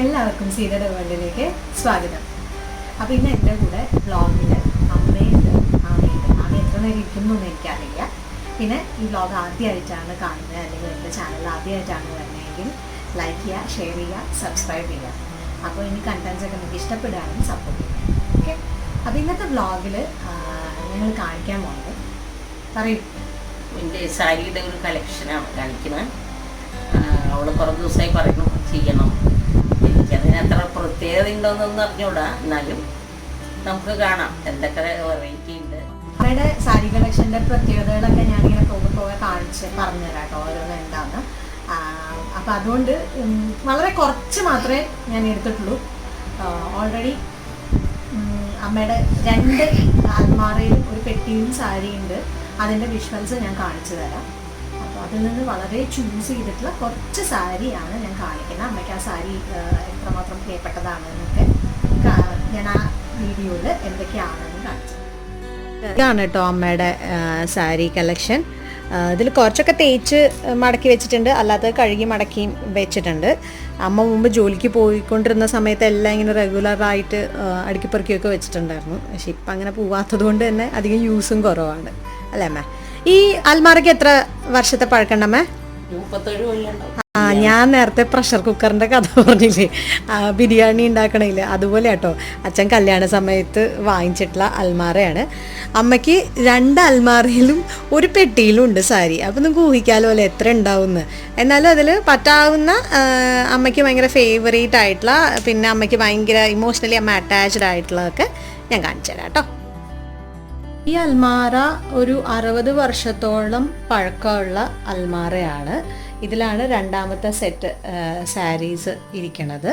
എല്ലാവർക്കും സീതയുടെ വേൾഡിലേക്ക് സ്വാഗതം. അപ്പോൾ ഇന്ന് എൻ്റെ കൂടെ വ്ളോഗിൽ അമ്മയുണ്ട്, ആമയുണ്ട്. ആമ എത്ര നേരം ഇരിക്കുന്നൊന്നും എനിക്കറിയില്ല. പിന്നെ ഈ വ്ളോഗ് ആദ്യമായിട്ടാണ് കാണുന്നത് അല്ലെങ്കിൽ എൻ്റെ ചാനൽ ആദ്യമായിട്ടാണ് വരുന്നതെങ്കിൽ ലൈക്ക് ചെയ്യുക, ഷെയർ ചെയ്യുക, സബ്സ്ക്രൈബ് ചെയ്യുക. അപ്പോൾ ഇനി കണ്ടൻസൊക്കെ നിങ്ങൾക്ക് ഇഷ്ടപ്പെടുകയാണെങ്കിൽ സപ്പോർട്ട് ചെയ്യുക. ഓക്കെ, അപ്പോൾ ഇന്നത്തെ വ്ളോഗിൽ ഞങ്ങൾ കാണിക്കാൻ പോകുന്നത് പറയും എൻ്റെ സാരിയുടെ ഒരു കളക്ഷനാണ് കാണിക്കുന്നത്. അവൾ കുറേ ദിവസമായി പറയുന്നു ചെയ്യണം. എനിക്കതിന് അത്ര പ്രത്യേകത ഉണ്ടോയെന്നൊന്നും അറിഞ്ഞൂടാ, എന്നാലും നമുക്ക് കാണാം എന്തൊക്കെ വെറൈറ്റി ഉണ്ട്. അവരുടെ സാരി കളക്ഷൻ്റെ പ്രത്യേകതകളൊക്കെ ഞാനിങ്ങനെ പോകെ കാണിച്ച് പറഞ്ഞുതരാം കേട്ടോ, ഓരോന്ന് എന്താന്ന്. അപ്പം അതുകൊണ്ട് വളരെ കുറച്ച് മാത്രമേ ഞാൻ എടുത്തിട്ടുള്ളൂ. ഓൾറെഡി അമ്മയുടെ 2 അൽമാറയിലും ഒരു പെട്ടിയും സാരിയുണ്ട്. അതിൻ്റെ വിഷ്വൽസ് ഞാൻ കാണിച്ചു തരാം. അപ്പോൾ അതിൽ നിന്ന് വളരെ ചൂസ് ചെയ്തിട്ടുള്ള കുറച്ച് സാരിയാണ് ഞാൻ കാണിക്കുന്നത്. അമ്മയ്ക്ക് ആ സാരി എത്രമാത്രം പ്രിയപ്പെട്ടതാണെന്നൊക്കെ ഞാൻ ആ വീഡിയോയിൽ എന്തൊക്കെയാണെന്ന് കാണിച്ചു. ഇതാണ് കേട്ടോ അമ്മയുടെ സാരി കളക്ഷൻ. ഇതിൽ കുറച്ചൊക്കെ തേച്ച് മടക്കി വെച്ചിട്ടുണ്ട്, അല്ലാതെ കഴുകി മടക്കിയും വെച്ചിട്ടുണ്ട്. അമ്മ മുമ്പ് ജോലിക്ക് പോയിക്കൊണ്ടിരുന്ന സമയത്ത് എല്ലാം ഇങ്ങനെ റെഗുലറായിട്ട് അടുക്കിപ്പെറുക്കിയൊക്കെ വെച്ചിട്ടുണ്ടായിരുന്നു. പക്ഷെ ഇപ്പം അങ്ങനെ പോവാത്തത് കൊണ്ട് തന്നെ അധികം യൂസും കുറവാണ് അല്ലേ അമ്മ? ഈ അൽമാറയ്ക്ക് എത്ര വർഷത്തെ പഴക്കണ്ടമ്മേ? 37 കൊല്ലം. ഞാൻ നേരത്തെ പ്രഷർ കുക്കറിൻ്റെ കഥ പറഞ്ഞില്ലേ, ബിരിയാണി ഉണ്ടാക്കണില്ലേ, അതുപോലെ കേട്ടോ അച്ഛൻ കല്യാണ സമയത്ത് വാങ്ങിച്ചിട്ടുള്ള അൽമാറയാണ്. അമ്മയ്ക്ക് 2 അൽമാറയിലും ഒരു പെട്ടിയിലും ഉണ്ട് സാരി. അപ്പോൾ നിങ്ങൾക്ക് ഊഹിക്കാലോ അല്ലേ എത്ര ഉണ്ടാവുമെന്ന്. എന്നാലും അതിൽ പറ്റാവുന്ന അമ്മയ്ക്ക് ഭയങ്കര ഫേവറേറ്റ് ആയിട്ടുള്ള, പിന്നെ അമ്മയ്ക്ക് ഭയങ്കര ഇമോഷണലി അമ്മ അറ്റാച്ച്ഡ് ആയിട്ടുള്ളതൊക്കെ ഞാൻ കാണിച്ചു തരാം കേട്ടോ. ഈ അൽമാറ ഒരു 60 വർഷത്തോളം പഴക്കമുള്ള അൽമാറയാണ്. ഇതിലാണ് 2ാമത്തെ സെറ്റ് സാരീസ് ഇരിക്കണത്.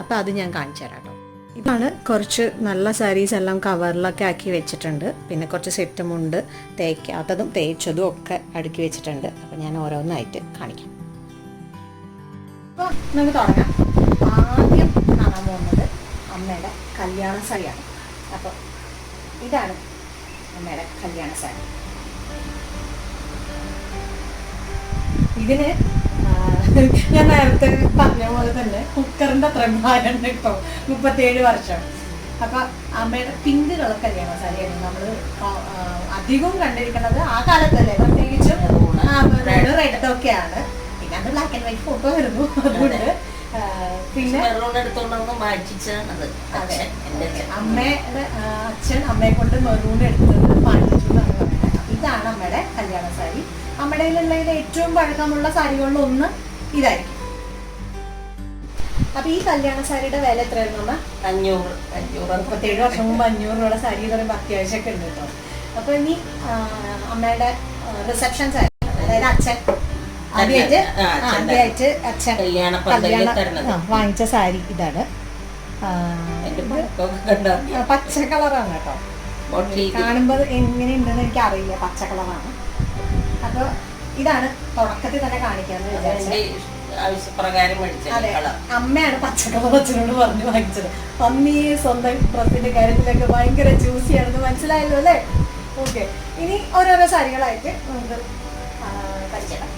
അപ്പോൾ അത് ഞാൻ കാണിച്ചു തരാം കേട്ടോ. ഇതാണ് കുറച്ച് നല്ല സാരീസ് എല്ലാം കവറിലൊക്കെ ആക്കി വെച്ചിട്ടുണ്ട്. പിന്നെ കുറച്ച് സെറ്റുമുണ്ട്, തേക്കാത്തതും തേച്ചതും ഒക്കെ അടുക്കി വെച്ചിട്ടുണ്ട്. അപ്പോൾ ഞാൻ ഓരോന്നായിട്ട് കാണിക്കാം. അപ്പോൾ നമുക്ക് തുടങ്ങാം. ആദ്യം കാണാൻ പോകുന്നത് അമ്മയുടെ കല്യാണ സാരിയാണ്. അപ്പോൾ ഇതാണ് അമ്മയുടെ കല്യാണ സാരി. ഇതിന് ഞാൻ നേരത്തെ പറഞ്ഞ പോലെ തന്നെ കുക്കറിൻ്റെ അത്ര ഭാരം കേട്ടോ, 37 വർഷം. അപ്പം അമ്മയുടെ പിങ്ക് കളർ കല്യാണ സാരിയാണ് നമ്മൾ അധികവും കണ്ടിരിക്കുന്നത്. ആ കാലത്തല്ലേ, പ്രത്യേകിച്ചും റെഡൊക്കെയാണ്. പിന്നെ അത് ബ്ലാക്ക് ആൻഡ് വൈറ്റ് ഫോട്ടോ വരുന്നു. അതുകൊണ്ട് പിന്നെ അമ്മയുടെ അച്ഛൻ അമ്മയെ കൊണ്ട് മെറൂൺ എടുത്തത് മാറ്റിച്ചു എന്നാണ് പറയുന്നത്. ഇതാണ് അമ്മയുടെ കല്യാണ സാരി. അമ്മയുടെ കയ്യിലുള്ളതിൽ ഏറ്റവും പഴക്കമുള്ള സാരികളിലൊന്ന് ഇതായിരിക്കും. അപ്പൊ ഈ കല്യാണ സാരിയുടെ വില എത്രയായിരുന്നു അമ്മ? 37 വർഷം മുമ്പ് 500 രൂപയുടെ സാരി എന്ന് പറയുമ്പോൾ അത്യാവശ്യമൊക്കെ ഉണ്ട് കേട്ടോ. അപ്പൊ ഇനി അമ്മയുടെ റിസപ്ഷൻ സാരി, അതായത് അച്ഛൻ ആദ്യമായിട്ട് അച്ഛൻ വാങ്ങിച്ച സാരി ഇതാണ്. പച്ച കളറാണ് കേട്ടോ. കാണുമ്പോൾ എങ്ങനെയുണ്ടെന്ന് എനിക്ക് അറിയില്ല, പച്ച കളറാണ്. അപ്പോൾ ഇതാണ് തുടക്കത്തിൽ തന്നെ കാണിക്കാന്ന് വിചാരിച്ചത്. അതെ, അമ്മയാണ് പച്ച കളർ അച്ഛനോട് പറഞ്ഞു വാങ്ങിച്ചത്. മമ്മി സ്വന്തം ഡ്രസ്സിന്റെ കാര്യത്തിലൊക്കെ ഭയങ്കര ചൂസിയാണെന്ന് മനസ്സിലായല്ലോ അല്ലേ? ഓക്കെ, ഇനി ഓരോരോ സാരികളായിട്ട് നമുക്ക് പരിചയം.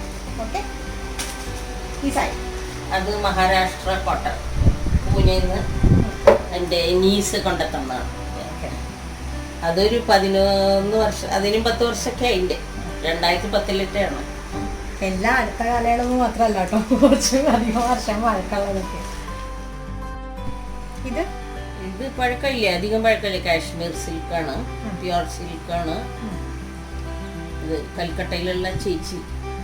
ഓക്കെ, ഈ സാരി അത് മഹാരാഷ്ട്ര കോട്ടൺ പൂനെന്ന് എൻ്റെ നീസ് കൊണ്ടെത്തന്നതാണ്. അതൊരു 11 വർഷം, അതിനും 10 വർഷമൊക്കെ അതിൻ്റെ 2010-ലാണ്. എല്ലാം അടുത്ത കാലയളവ് മാത്രമല്ല കേട്ടോ, കുറച്ച് അധികം വർഷം പഴക്കമുള്ളതൊക്കെ. ഇത് പഴക്കമില്ല, അധികം പഴക്കമില്ല. കാശ്മീർ സിൽക്കാണ്, പ്യുവർ സിൽക്കാണ്. ഇത് കൽക്കട്ടയിലുള്ള ചേച്ചി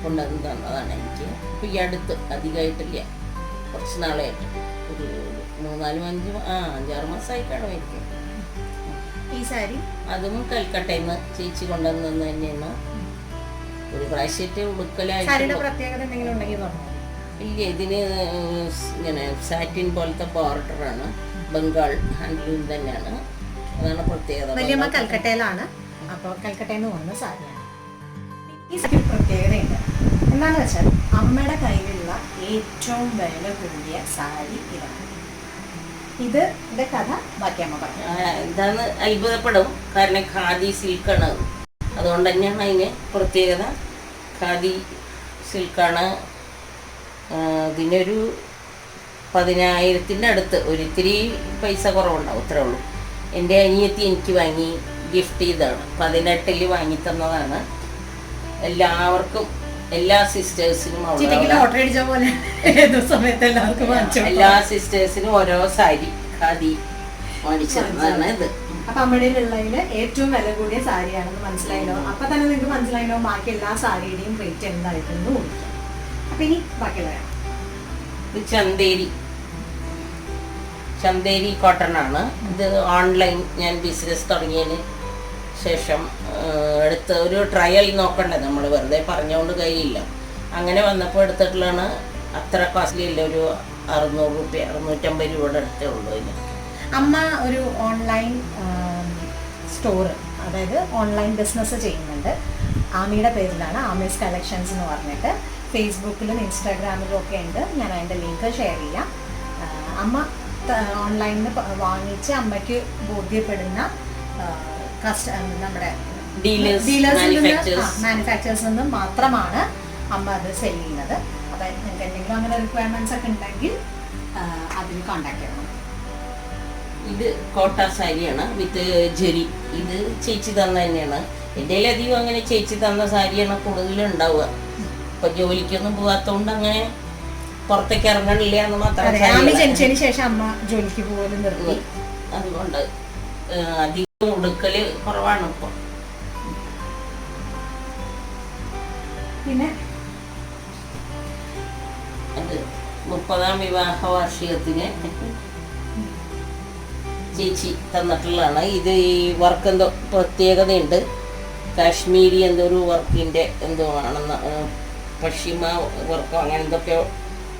കൊണ്ടുവന്നതാണ്. അതാണ് എനിക്ക് ഇപ്പം ഈ അടുത്ത് അധികമായിട്ടില്ല, കുറച്ച് നാളായിട്ട്, ഒരു 3-5-6 മാസമായി കാണും എനിക്ക്. ഈ സാരി അതും കൽക്കട്ടയിൽ നിന്ന് ചേച്ചി കൊണ്ടുവന്നത് തന്നെയാണ്. ഒരു പ്രാവശ്യത്തെ ഉടുക്കലായിട്ട് ഇല്ല. ഇതിന് ഇങ്ങനെ സാറ്റിൻ പോലത്തെ ബോർഡറാണ്, ബംഗാൾ ഹാൻഡ്ലൂം തന്നെയാണ്. അതാണ് പ്രത്യേകത. വലിയമ്മ കൽക്കട്ടയിലാണ്, അപ്പോൾ കൽക്കട്ടയിൽ നിന്ന് വന്ന സാരിയാണ്. ഈ സാരി പ്രത്യേകതയുണ്ട്. എന്താണെന്ന് വെച്ചാൽ അമ്മയുടെ കയ്യിലുള്ള ഏറ്റവും വില കൂടിയ സാരി ഇതാണ്. ഇതിന്റെ കഥ ബാക്കിയമ്മ പറഞ്ഞു. എന്താന്ന് അത്ഭുതപ്പെടും, കാരണം ഖാദി സിൽക്കാണ്. അതുകൊണ്ട് തന്നെയാണ് അതിന് പ്രത്യേകത. ഖാദി സിൽക്കാണ്. ഇതിനൊരു 10,000-ൻ്റെ അടുത്ത്, ഒരിത്തിരി പൈസ കുറവുണ്ടാവും, അത്രേ ഉള്ളൂ. എൻ്റെ അനിയത്തി എനിക്ക് വാങ്ങി ഗിഫ്റ്റ് ചെയ്തതാണ്, 18-ൽ വാങ്ങി തന്നതാണ്. എല്ലാവർക്കും, എല്ലാ സിസ്റ്റേഴ്സിനും, എല്ലാ സിസ്റ്റേഴ്സിനും ഓരോ സാരി ഖാദി മേടിച്ചതാണ് ഇത്. അപ്പൊ അമ്മയുടെ ഉള്ളതില് ഏറ്റവും വില കൂടിയ സാരിയാണെന്ന് മനസ്സിലായല്ലോ. അപ്പൊ തന്നെ നിങ്ങൾക്ക് മനസ്സിലായല്ലോ ബാക്കി എല്ലാ സാരിയുടെയും റേറ്റ് എന്തായിരുന്നു. അപ്പൊ ഇനി ബാക്കിയുള്ള ഇത് ചന്തേരി കോട്ടൺ ആണ്. ഇത് ഓൺലൈൻ ഞാൻ ബിസിനസ് തുടങ്ങിയതിന് ശേഷം എടുത്ത ഒരു ട്രയൽ നോക്കണ്ടേ, നമ്മൾ വെറുതെ പറഞ്ഞുകൊണ്ട് കഴിയില്ല. അങ്ങനെ വന്നപ്പോൾ എടുത്തിട്ടുള്ളതാണ്. അത്ര കോസ്റ്റ്ലി ഇല്ല, ഒരു 600 രൂപ 650 രൂപയുടെ അടുത്തേ ഉള്ളൂ. ഇതിന് അമ്മ ഒരു ഓൺലൈൻ സ്റ്റോർ, അതായത് ഓൺലൈൻ ബിസിനസ് ചെയ്യുന്നുണ്ട്. ആമിയുടെ പേരിലാണ്, ആമീസ് കളക്ഷൻസ് എന്ന് പറഞ്ഞിട്ട്. ഫേസ്ബുക്കിലും ഇൻസ്റ്റാഗ്രാമിലും ഒക്കെ ഉണ്ട്. ഞാൻ അതിൻ്റെ ലിങ്ക് ഷെയർ ചെയ്യാം. അമ്മ ഓൺലൈനിൽ വാങ്ങിച്ച് അമ്മയ്ക്ക് ബോധ്യപ്പെടുന്ന നമ്മുടെ മാനുഫാക്ചേഴ്സിൽ നിന്നും മാത്രമാണ് അമ്മ അത് സെൽ ചെയ്യുന്നത്. അപ്പം നിങ്ങൾക്ക് എന്തെങ്കിലും അങ്ങനെ റിക്വയർമെൻറ്റ്സ് ഒക്കെ ഉണ്ടെങ്കിൽ അതിൽ കോൺടാക്ട് ചെയ്യണം. ഇത് കോട്ട സാരിയാണ് വിത്ത് ജെറി. ഇത് ചേച്ചി തന്ന തന്നെയാണ്. എൻ്റെ അധികം അങ്ങനെ ചേച്ചി തന്ന സാരിയാണ് കൂടുതലും ഉണ്ടാവുക. ഇപ്പൊ ജോലിക്കൊന്നും പോകാത്തതുകൊണ്ട് അങ്ങനെ പുറത്തേക്ക് ഇറങ്ങണില്ല എന്ന് മാത്രം. ജനിച്ചതിന് ശേഷം അമ്മ ജോലിക്ക് പോലും നിർത്തി. അതുകൊണ്ട് അധികം ഉടുക്കല് കുറവാണ് ഇപ്പൊ. പിന്നെ അത് 30ാം വിവാഹ വാർഷികത്തിന് ചേച്ചി തന്നിട്ടുള്ളതാണ്. ഇത് ഈ വർക്ക് എന്തോ പ്രത്യേകതയുണ്ട്. കാശ്മീരി എന്തോ ഒരു വർക്കിൻ്റെ എന്തോ ആണെന്ന്, പശ്ചിമ വർക്കോ അങ്ങനെ എന്തൊക്കെയോ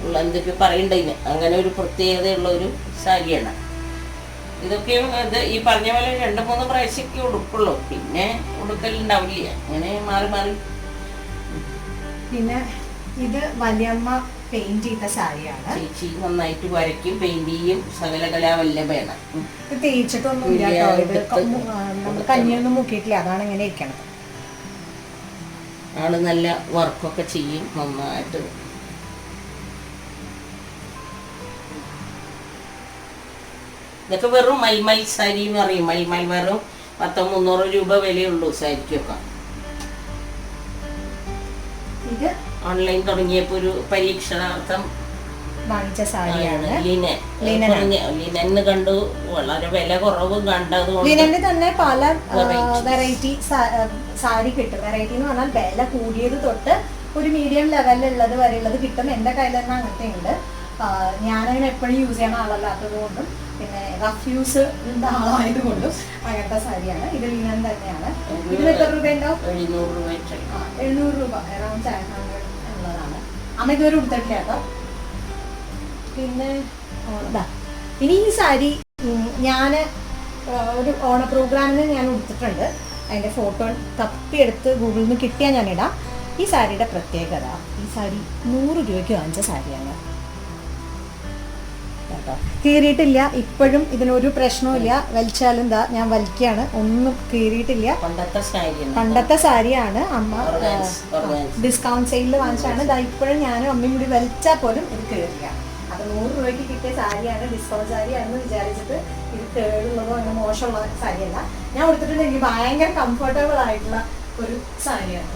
ഉള്ള എന്തൊക്കെയോ പറയണ്ടതിന്. അങ്ങനെ ഒരു പ്രത്യേകതയുള്ള ഒരു സാരിയാണ്. ഇതൊക്കെയും ഇത് ഈ പറഞ്ഞ പോലെ 2-3 പ്രാവശ്യമൊക്കെ ഉടുക്കുള്ളൂ, പിന്നെ ഉടുക്കലുണ്ടാവില്ല. അങ്ങനെ മാറി മാറി. പിന്നെ ഇത് വലിയമ്മ പെയിന്റ് ചെയ്ത സാരിയാണ്. ചേച്ചി നന്നായിട്ട് വരയ്ക്കും, പെയിന്റ് ചെയ്യും, സകല കലാവല്ലഭയാണ്. തേച്ചിട്ടൊന്നുമില്ല, നമ്മൾ കഞ്ഞിയൊന്നും മുക്കിയിട്ടില്ല, അതാണ് ഇങ്ങനെ ഇരിക്കണത്. ആള് നല്ല വർക്കൊക്കെ ചെയ്യും നന്നായിട്ട്. ഇതൊക്കെ വെറും മൽമൽ സാരി എന്ന് പറയും. മൽമൽ വെറും 100-300 രൂപ വിലയുള്ളൂ സാരിക്കൊക്കെ. ഇത് ഓൺലൈൻ തുടങ്ങിയപ്പോ ഒരു പരീക്ഷണാർത്ഥം വാങ്ങിച്ച സാരിയാണ്. ലിനന് കണ്ടു, വളരെ വില കുറവും കണ്ടതുകൊണ്ട്. ലിനന്റെ തന്നെ പല വെറൈറ്റി സാരി കിട്ടും. വെറൈറ്റി എന്ന് പറഞ്ഞാൽ വില കൂടിയത് തൊട്ട് ഒരു മീഡിയം ലെവലിലുള്ളത് വരെയുള്ളത് കിട്ടും. എൻ്റെ കയ്യിൽ തന്നെ അങ്ങനത്തെ ഉണ്ട്. ഞാനങ്ങനെ എപ്പോഴും യൂസ് ചെയ്യുന്ന ആളല്ലാത്തത് കൊണ്ടും പിന്നെ റഫ് യൂസ് ആളായതുകൊണ്ടും അങ്ങനത്തെ സാരിയാണ്. ഇത് ലിനൻ തന്നെയാണ്. ഇതിന് എത്ര രൂപ ഉണ്ടാവും? 700 രൂപ, അറൗണ്ട് 700 ഉള്ളതാണ്. അമ്മ ഇതുവരെ കൊടുത്തിട്ടില്ല കേട്ടോ. പിന്നെ ഇനി ഈ സാരി ഞാൻ ഒരു ഓണ പ്രോഗ്രാമിന് ഞാൻ കൊടുത്തിട്ടുണ്ട്. അതിൻ്റെ ഫോട്ടോ തപ്പിയെടുത്ത് ഗൂഗിളിൽ നിന്ന് കിട്ടിയാൽ ഞാനിടാം. ഈ സാരിയുടെ പ്രത്യേകത, ഈ സാരി 100 രൂപയ്ക്ക് വാങ്ങിച്ച സാരിയാണ് കേട്ടോ. കീറിയിട്ടില്ല, ഇപ്പോഴും ഇതിനൊരു പ്രശ്നവും. വലിച്ചാലും എന്താ, ഞാൻ വലിക്കുകയാണ്, ഒന്നും കീറിയിട്ടില്ല. പണ്ടത്തെ സാരിയാണ്. അമ്മ ഡിസ്കൗണ്ട് സെയിലിൽ വാങ്ങിച്ചാണ്. ഇതാ ഇപ്പോഴും ഞാനും അമ്മയും കൂടി വലിച്ചാൽ പോലും ഇത് കീറില്ല. അത് 100 രൂപയ്ക്ക് കിട്ടിയ സാരിയാണ്, ഡിസ്കൗണ്ട് സാരിയാണെന്ന് വിചാരിച്ചിട്ട് ഇത് കേടുള്ളതോ അങ്ങനെ മോശമുള്ള സാരിയല്ല. ഞാൻ കൊടുത്തിട്ടുണ്ട്. എനിക്ക് ഭയങ്കര കംഫർട്ടബിൾ ആയിട്ടുള്ള ഒരു സാരിയാണ്.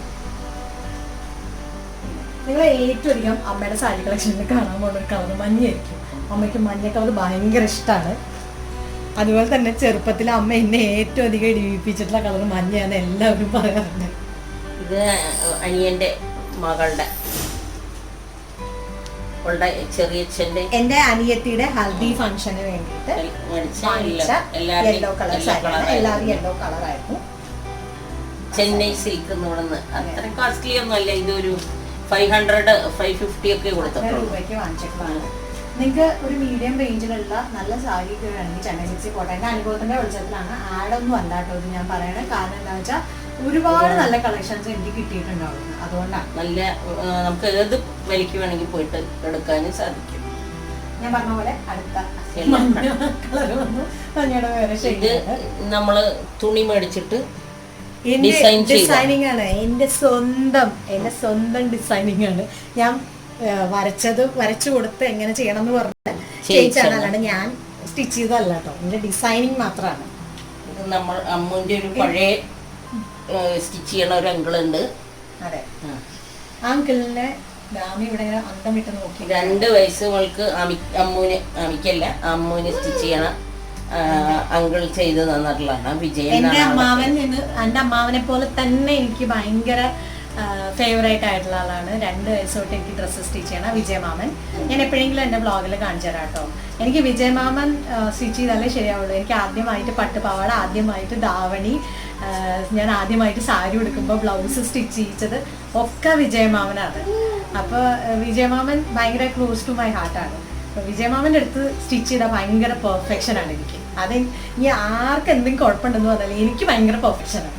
നിങ്ങൾ ഏറ്റവും അധികം അമ്മയുടെ സാരി കളക്ഷനിൽ കാണാൻ പോകുന്ന ഒരു കളർ മഞ്ഞയായിരിക്കും. അമ്മയ്ക്ക് മഞ്ഞ കളർ ഭയങ്കര ഇഷ്ടമാണ്. അതുപോലെ തന്നെ ചെറുപ്പത്തിൽ അമ്മ എന്നെ ഏറ്റവും അധികം ഇടിപ്പിച്ചിട്ടുള്ള കളർ മഞ്ഞയാണ് എല്ലാവരും പറയാറുണ്ട്. ഇത് അനിയന്റെ മകളുടെ എന്റെ അനിയത്തിയുടെ ഹൽദി ഫംഗ്ഷന് വേണ്ടിയിട്ട് യെല്ലോ കളർ സാരിയാണ്. എല്ലാവരും യെല്ലോ കളറായിരുന്നു. ചെന്നൈ സിൽക്ക് അത്ര കോസ്റ്റ്ലി ഒന്നും അല്ല. ഇതൊരു 500-550 ഒക്കെ രൂപയ്ക്ക് വാങ്ങിച്ചിട്ടുള്ളതാണ്. നിങ്ങൾക്ക് ഒരു മീഡിയം റേഞ്ചിലുള്ള നല്ല സാരി വേണമെങ്കിൽ ചെന്നൈ സിൽക്സിൽ പോട്ടെ. എൻ്റെ അനുഭവത്തിന്റെ വെളിച്ചത്തിലാണ്, ആഡൊന്നും അല്ല കേട്ടോ ഇത് ഞാൻ പറയണത്. കാരണം എന്താണെന്ന് വെച്ചാൽ ഒരുപാട് നല്ല കളക്ഷൻസ് എനിക്ക് കിട്ടിയിട്ടുണ്ടാവും. അതുകൊണ്ടാണ് നല്ല നമുക്ക് ഏത് വിലയ്ക്ക് വേണമെങ്കിൽ പോയിട്ട് എടുക്കാനും സാധിക്കും. ഞാൻ പറഞ്ഞ പോലെ അടുത്ത മഞ്ഞയുടെ വേറെ ഇത് നമ്മള് തുണി മേടിച്ചിട്ട് ഡിസൈനിങ് ആണ്. എന്റെ സ്വന്തം ഡിസൈനിങ് ആണ്. ഞാൻ വരച്ചു കൊടുത്ത് എങ്ങനെ ചെയ്യണം എന്ന് പറഞ്ഞാൽ ചേച്ചിയാണ്, അല്ലാണ്ട് ഞാൻ സ്റ്റിച്ച് ചെയ്തതല്ല കേട്ടോ. എൻ്റെ ഡിസൈനിങ് മാത്രമാണ്. ഇത് നമ്മൾ അമ്മുവിൻ്റെ ഒരു പഴയ സ്റ്റിച്ച് ചെയ്യണ ഒരു അങ്കിളുണ്ട്. അതെ, ആ അങ്കിളിനെ ഡാമി ഇവിടെ ഇങ്ങനെ അന്തം വിട്ട് നോക്കി. 2 വയസ്സ് അവൾക്ക് അമ്മുവിന് സ്റ്റിച്ച് ചെയ്യണ അങ്കിൾ ചെയ്ത് തന്നിട്ടുള്ളതാണ് വിജയൻ. എൻ്റെ അമ്മാവനെ പോലെ തന്നെ എനിക്ക് ഭയങ്കര ഫേവറേറ്റ് ആയിട്ടുള്ള ആളാണ്. 2 വയസ്സ് തൊട്ട് എനിക്ക് ഡ്രസ്സ് സ്റ്റിച്ച് ചെയ്യണം വിജയമാമൻ. ഞാൻ എപ്പോഴെങ്കിലും എൻ്റെ ബ്ലോഗിൽ കാണിച്ചു തരാം കേട്ടോ. എനിക്ക് വിജയമാമൻ സ്റ്റിച്ച് ചെയ്താലേ ശരിയാവുള്ളൂ. എനിക്ക് ആദ്യമായിട്ട് പട്ടുപാവാട, ആദ്യമായിട്ട് ധാവണി, ഞാൻ ആദ്യമായിട്ട് സാരി ഉടുക്കുമ്പോൾ ബ്ലൗസ് സ്റ്റിച്ച് ചെയ്യിച്ചത് ഒക്കെ വിജയമാമനാണ്. അപ്പോൾ വിജയമാമൻ ഭയങ്കര ക്ലോസ് ടു മൈ ഹാർട്ടാണ്. അപ്പോൾ വിജയമാമൻ്റെ അടുത്ത് സ്റ്റിച്ച് ചെയ്താൽ ഭയങ്കര പെർഫെക്ഷനാണ് എനിക്ക്. അത് ഇനി ആർക്ക് എന്തെങ്കിലും കുഴപ്പമുണ്ടെന്ന് പറഞ്ഞാൽ എനിക്ക് ഭയങ്കര പെർഫെക്ഷനാണ്.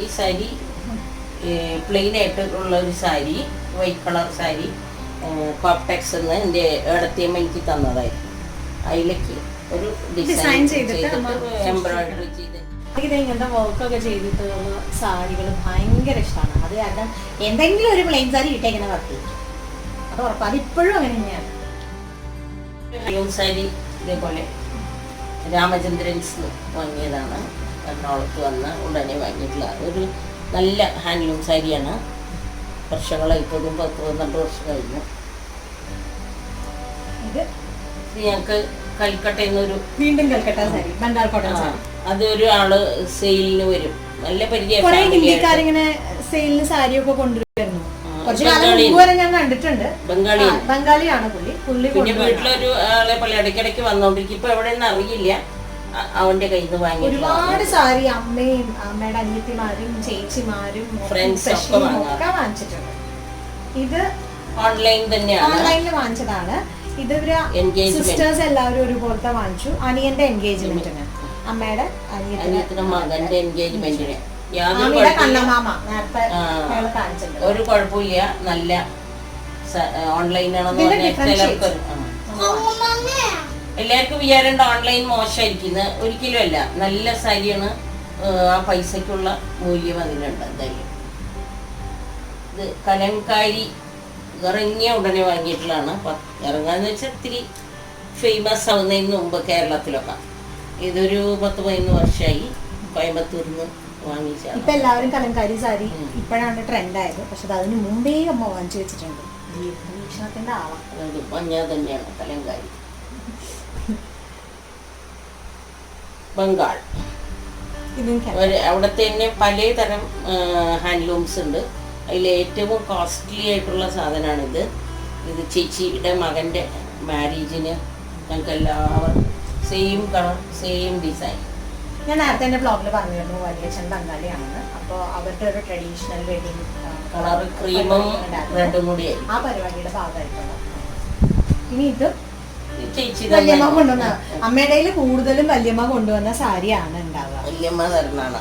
ഈ സാരി പ്ലെയിൻ ആയിട്ടുള്ള ഒരു സാരി, വൈറ്റ് കളർ സാരി കോപ്ടെക്സ് എന്ന് എൻ്റെ ഇടത്തേമ്മ എനിക്ക് തന്നതായിരുന്നു. അതിലേക്ക് ഒരു ഡിസൈൻ ചെയ്തിട്ട് എംബ്രോയിഡറി ചെയ്ത് ഇങ്ങനത്തെ വർക്കൊക്കെ ചെയ്തിട്ടുള്ള സാരികൾ ഭയങ്കര ഇഷ്ടമാണ്. അത് കാരണം എന്തെങ്കിലും ഒരു പ്ലെയിൻ സാരി ഇട്ടേക്കുന്ന വർക്ക് അത് ഉറപ്പ്. അതിപ്പോഴും അങ്ങനെ തന്നെയാണ്. സാരി ഇതേപോലെ രാമചന്ദ്രൻസ് വാങ്ങിയതാണ്. എറണാകുളത്ത് വന്ന് ഉടനെ വാങ്ങിയിട്ടുള്ള ഒരു നല്ല ഹാൻഡ്ലൂം സാരിയാണ്. വർഷങ്ങളായി, 10-12 വർഷം കഴിഞ്ഞു. ഇത് ഞങ്ങൾക്ക് കൽക്കട്ടയിൽ നിന്നൊരു വീണ്ടും കൽക്കട്ട സാരി, ബംഗാൾ കോട്ടൺ സാരി. അതൊരു ആള് സെയിലിന് വരും. നല്ല പരിചയം. ഹിന്ദിക്കാരിങ്ങനെ സെയിലിന് സാരിയൊക്കെ കൊണ്ടുവരുന്നു. കുറച്ച് കാലം മുമ്പ് വരെ ഞാൻ കണ്ടിട്ടുണ്ട്. ബംഗാളിയാണ് പുള്ളി. പിന്നെ വീട്ടിലൊരു ആളെ പോലെ ഇടയ്ക്കിടയ്ക്ക് വന്നോണ്ടിരിക്കും. ഇപ്പൊ എവിടെയെന്ന് അറിയില്ല. അവന്റെ കയ്യിൽ നിന്ന് വാങ്ങി ഒരുപാട് സാരി അമ്മയും അമ്മയുടെ അനിയത്തിമാരും ചേച്ചിമാരും ഫ്രണ്ട്സ് ഒക്കെ വാങ്ങിച്ചിട്ടുണ്ട്. ഇത് ഓൺലൈനിൽ വാങ്ങിച്ചതാണ്. ഇത് സിസ്റ്റേഴ്സ് എല്ലാവരും ഒരുപോലത്തെ വാങ്ങിച്ചു. അനിയന്റെ എൻഗേജ്മെന്റിന്, അമ്മയുടെ അനിയത്തിന്റെ മകന്റെ എൻഗേജ്മെന്റിന് ഒരു കുഴപ്പമില്ല. നല്ല ഓൺലൈനാണെന്ന് എല്ലാവർക്കും വിചാരണ്ട ഓൺലൈൻ മോശമായിരിക്കുന്നത്. ഒരിക്കലും അല്ല, നല്ല സാരിയാണ്. ആ പൈസക്കുള്ള മൂല്യം അതിനുണ്ട് എന്തായാലും. ഇത് കലംകാരി ഇറങ്ങിയ ഉടനെ വാങ്ങിയിട്ടുള്ളതാണ്. ഇറങ്ങാന്ന് വെച്ചാൽ ഇത്തിരി ഫേമസ് ആവുന്നതിന് മുമ്പ് കേരളത്തിലൊക്കെ. ഇതൊരു 10-11 വർഷമായി കോയമ്പത്തൂരിൽ നിന്ന് വാങ്ങിച്ചാണ്. ഇപ്പൊ എല്ലാവരും കലംകാരി സാരി ഇപ്പോഴാണ് ട്രെൻഡ് ആയത്. പക്ഷെ അതിന് മുമ്പേ അമ്മ വാങ്ങിച്ചു വെച്ചിട്ടുണ്ട്. വീക്ഷണത്തിന്റെ ആളാണ്. മഞ്ഞ തന്നെയാണ് കലംകാരി. ബംഗാൾ അവിടത്തെ തന്നെ പലതരം ഹാൻഡ്ലൂംസ് ഉണ്ട്. അതിൽ ഏറ്റവും കോസ്റ്റ്ലി ആയിട്ടുള്ള സാധനമാണിത്. ഇത് ചേച്ചിയുടെ മകൻ്റെ മാരേജിന് ഞങ്ങൾക്ക് എല്ലാവർക്കും സെയിം കളർ, സെയിം ഡിസൈൻ. ഞാൻ നേരത്തെ എൻ്റെ ബ്ലോഗിൽ പറഞ്ഞിരുന്നു വലിയച്ഛൻ ബംഗാളിയാണെന്ന്. അപ്പോൾ അവരുടെ ഒരു ട്രഡീഷണൽ വെഡിങ് കളർ ക്രീമും റെഡും കൂടിയായി ആ പരിപാടിയുടെ ഭാഗമായിട്ടുള്ള. ഇനി ഇത് ചേച്ചി വല്യമ്മ കൊണ്ടുവന്ന, അമ്മയുടെ കൂടുതലും വല്യമ്മ കൊണ്ടുവന്ന സാരിയാണ് ഉണ്ടാവുക. വല്യമ്മ തരുന്നതാണ്.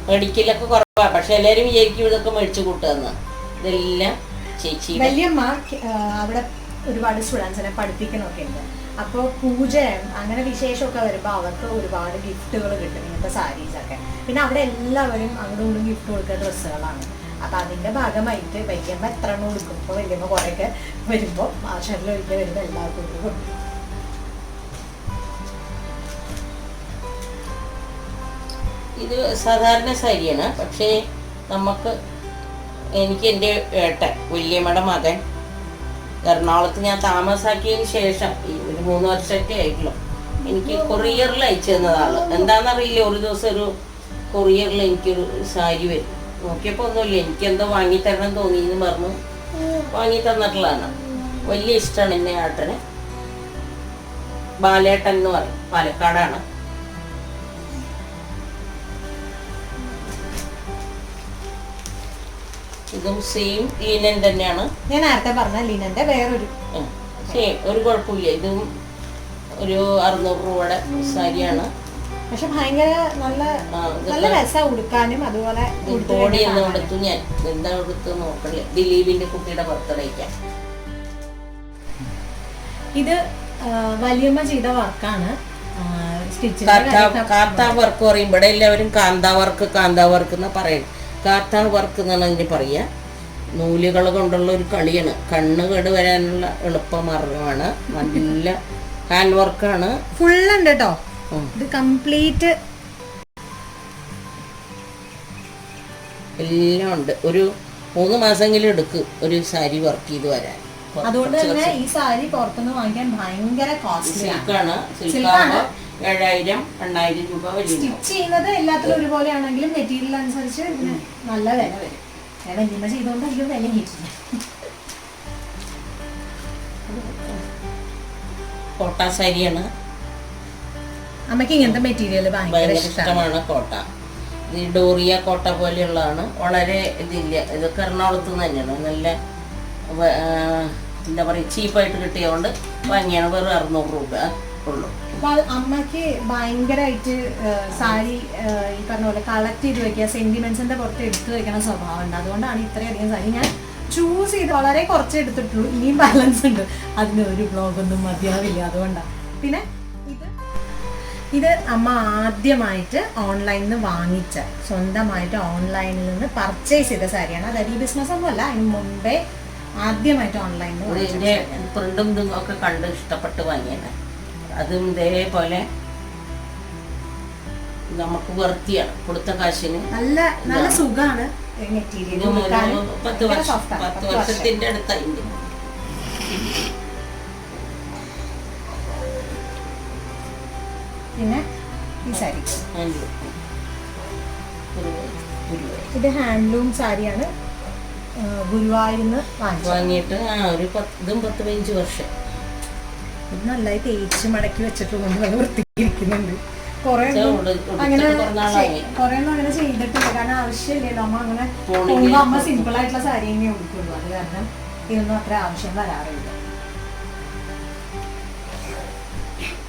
മെഡിക്കലൊക്കെ കുറവാണ്. പക്ഷെ എല്ലാവരും വിചാരിക്കും ഇതൊക്കെ മേടിച്ചു കൂട്ടുകയെന്ന്. ഇതെല്ലാം ചേച്ചി. വല്യമ്മ അവിടെ ഒരുപാട് സ്റ്റുഡൻസിനെ പഠിപ്പിക്കണമൊക്കെ ഉണ്ട്. അപ്പോൾ പൂജ അങ്ങനെ വിശേഷമൊക്കെ വരുമ്പോൾ അവർക്ക് ഒരുപാട് ഗിഫ്റ്റുകൾ കിട്ടും, ഇങ്ങനത്തെ സാരീസൊക്കെ. പിന്നെ അവിടെ എല്ലാവരും അങ്ങോട്ടും ഇങ്ങോട്ടും ഗിഫ്റ്റ് കൊടുക്കുന്ന ഡ്രസ്സുകളാണ്. അപ്പം അതിൻ്റെ ഭാഗമായിട്ട് വല്യമ്മ എത്ര എണ്ണം കൊടുക്കും. ഇപ്പോൾ വല്യമ്മ കുറേയൊക്കെ വരുമ്പോൾ ആശാരിൽ ഒരിക്കൽ വരുമ്പോൾ എല്ലാവർക്കും കൊടുക്കും. ഇത് സാധാരണ സാരിയാണ്. പക്ഷേ എനിക്ക് എൻ്റെ ഏട്ടൻ വല്യമ്മയുടെ മകൻ എറണാകുളത്ത് ഞാൻ താമസാക്കിയതിന് ശേഷം ഒരു 3 വർഷമൊക്കെ ആയിട്ടുള്ളൂ. എനിക്ക് കൊറിയറിൽ അയച്ചു തന്നതാണ്. എന്താണെന്നറിയില്ല, ഒരു ദിവസം ഒരു കൊറിയറിൽ എനിക്കൊരു സാരി വരും. നോക്കിയപ്പോൾ ഒന്നുമില്ല, എനിക്കെന്തോ വാങ്ങിത്തരണം തോന്നിയെന്ന് പറഞ്ഞു വാങ്ങി തന്നിട്ടുള്ളതാണ്. വലിയ ഇഷ്ടമാണ് എന്നെ ഏട്ടന്. ബാലേട്ടൻ എന്ന് പറയും, പാലക്കാടാണ്. ഇതും സെയിം ലീനൻ തന്നെയാണ്. ഞാൻ നേരത്തെ പറഞ്ഞ ലീനന്റെ വേറൊരു സെയിം, ഒരു കുഴപ്പമില്ല. ഇതും ഒരു 600 രൂപയുടെ സാരിയാണ്. പക്ഷെ ഭയങ്കര നല്ല രസം ഉടുക്കാനും. അതുപോലെ ബോഡി എന്ന് കൊടുത്തു. ഞാൻ എന്താ കൊടുത്ത് നോക്കണില്ല. ദിലീപിന്റെ കുട്ടിയുടെ ബർത്ത്ഡേക്കാണ്. ഇത് വല്യമ്മ ചെയ്ത വർക്കാണ്. കാന്താ വർക്ക് പറയും. ഇവിടെ എല്ലാവരും കാന്താ വർക്ക് എന്ന് പറയും. കാത്താ വർക്ക് എന്നാണ് അതിന് പറയുക. നൂലുകൾ കൊണ്ടുള്ള ഒരു കളിയാണ്. കണ്ണ് കേട് വരാനുള്ള എളുപ്പമാർഗമാണ്. നല്ല ഹാൻഡ് വർക്കാണ്. ഫുള്ളുണ്ട് കേട്ടോ, ഇത് കംപ്ലീറ്റ് എല്ലാം ഉണ്ട്. ഒരു 3 മാസമെങ്കിലും എടുക്കും ഒരു സാരി വർക്ക് ചെയ്ത് വരാൻ. അതുകൊണ്ട് തന്നെ ഈ സാരി പുറത്തുനിന്ന് വാങ്ങിക്കാൻ ഭയങ്കര കോസ്റ്റ്ലിയാണ്. സിൽക്കാണ്. സിൽക്കാണ് 7000-2000 രൂപ വരും. സ്റ്റിച്ച് ചെയ്യുന്നത് എല്ലാത്തിലും ഒരുപോലെ ആണെങ്കിലും മെറ്റീരിയൽ അനുസരിച്ച് ഇതിന് നല്ല വില വരും. വല്യമ്മ ചെയ്തുകൊണ്ട് അധികം വില കിട്ടില്ല. കോട്ട സാരിയാണ്. അമ്മയ്ക്ക് ഇങ്ങനത്തെ മെറ്റീരിയൽ ഭയങ്കര ഇഷ്ടമാണ്. കോട്ട ഈ ഡോറിയ കോട്ട പോലെയുള്ളതാണ്. വളരെ ഇതില്ല, ഇതൊക്കെ എറണാകുളത്ത് നിന്ന് തന്നെയാണ്. നല്ല എന്താ പറയുക, ചീപ്പായിട്ട് കിട്ടിയതുകൊണ്ട് വാങ്ങിയാണ്. വെറും 600 രൂപ ഉള്ളൂ. അപ്പൊ അമ്മയ്ക്ക് ഭയങ്കരമായിട്ട് സാരി ഈ പറഞ്ഞ പോലെ കളക്ട് ചെയ്ത് വെക്കുക, സെന്റിമെന്റ്സിന്റെ പുറത്ത് എടുത്തു വെക്കണ സ്വഭാവം ഉണ്ട്. അതുകൊണ്ടാണ് ഇത്രയധികം സാരി ഞാൻ ചൂസ് ചെയ്ത് വളരെ കുറച്ച് എടുത്തിട്ടുള്ളൂ. ഇനിയും ബാലൻസ് ഉണ്ട്. അതിന് ഒരു ബ്ലോഗൊന്നും മതിയാവില്ല. അതുകൊണ്ടാണ്. പിന്നെ ഇത് അമ്മ ആദ്യമായിട്ട് ഓൺലൈനിൽ നിന്ന് വാങ്ങിച്ച, സ്വന്തമായിട്ട് ഓൺലൈനിൽ നിന്ന് പർച്ചേസ് ചെയ്ത സാരിയാണ്. അതായത് ഈ ബിസിനസ് ഒന്നും അല്ല, അതിന് മുമ്പേ ആദ്യമായിട്ട് ഓൺലൈനിൽ ഇതിന്റെ പ്രിന്റും ഇതും ഒക്കെ കണ്ട് ഇഷ്ടപ്പെട്ട് വാങ്ങിയാണ്. അതും ഇതേപോലെ നമുക്ക് വൃത്തിയാണ്. കൊടുത്ത കാശിന് നല്ല നല്ല സുഖമാണ്. മെറ്റീരിയൽ 10 വർഷത്തിന്റെ അടുത്തായിട്ട്. പിന്നെ ഈ സാരി ഇത് ഹാൻഡ്ലൂം സാരിയാണ്. ഗുരുവായൂരിന്ന് വാങ്ങിയിട്ട് ഒരു 10-15 വർഷം. ഇത് നല്ലതായി തേച്ച് മടക്കി വെച്ചിട്ടുള്ളത് നല്ല വൃത്തിയിരിക്കുന്നുണ്ട്. കൊറേ അങ്ങനെ ചെയ്തിട്ടില്ല, കാരണം ആവശ്യമില്ലല്ലോ. അമ്മ അങ്ങനെ പോകുമ്പോ അമ്മ സിമ്പിൾ ആയിട്ടുള്ള സാരി തന്നെ ഉടുക്കുള്ളൂ. അത് കാരണം ഇതൊന്നും അത്ര ആവശ്യം വരാറില്ല.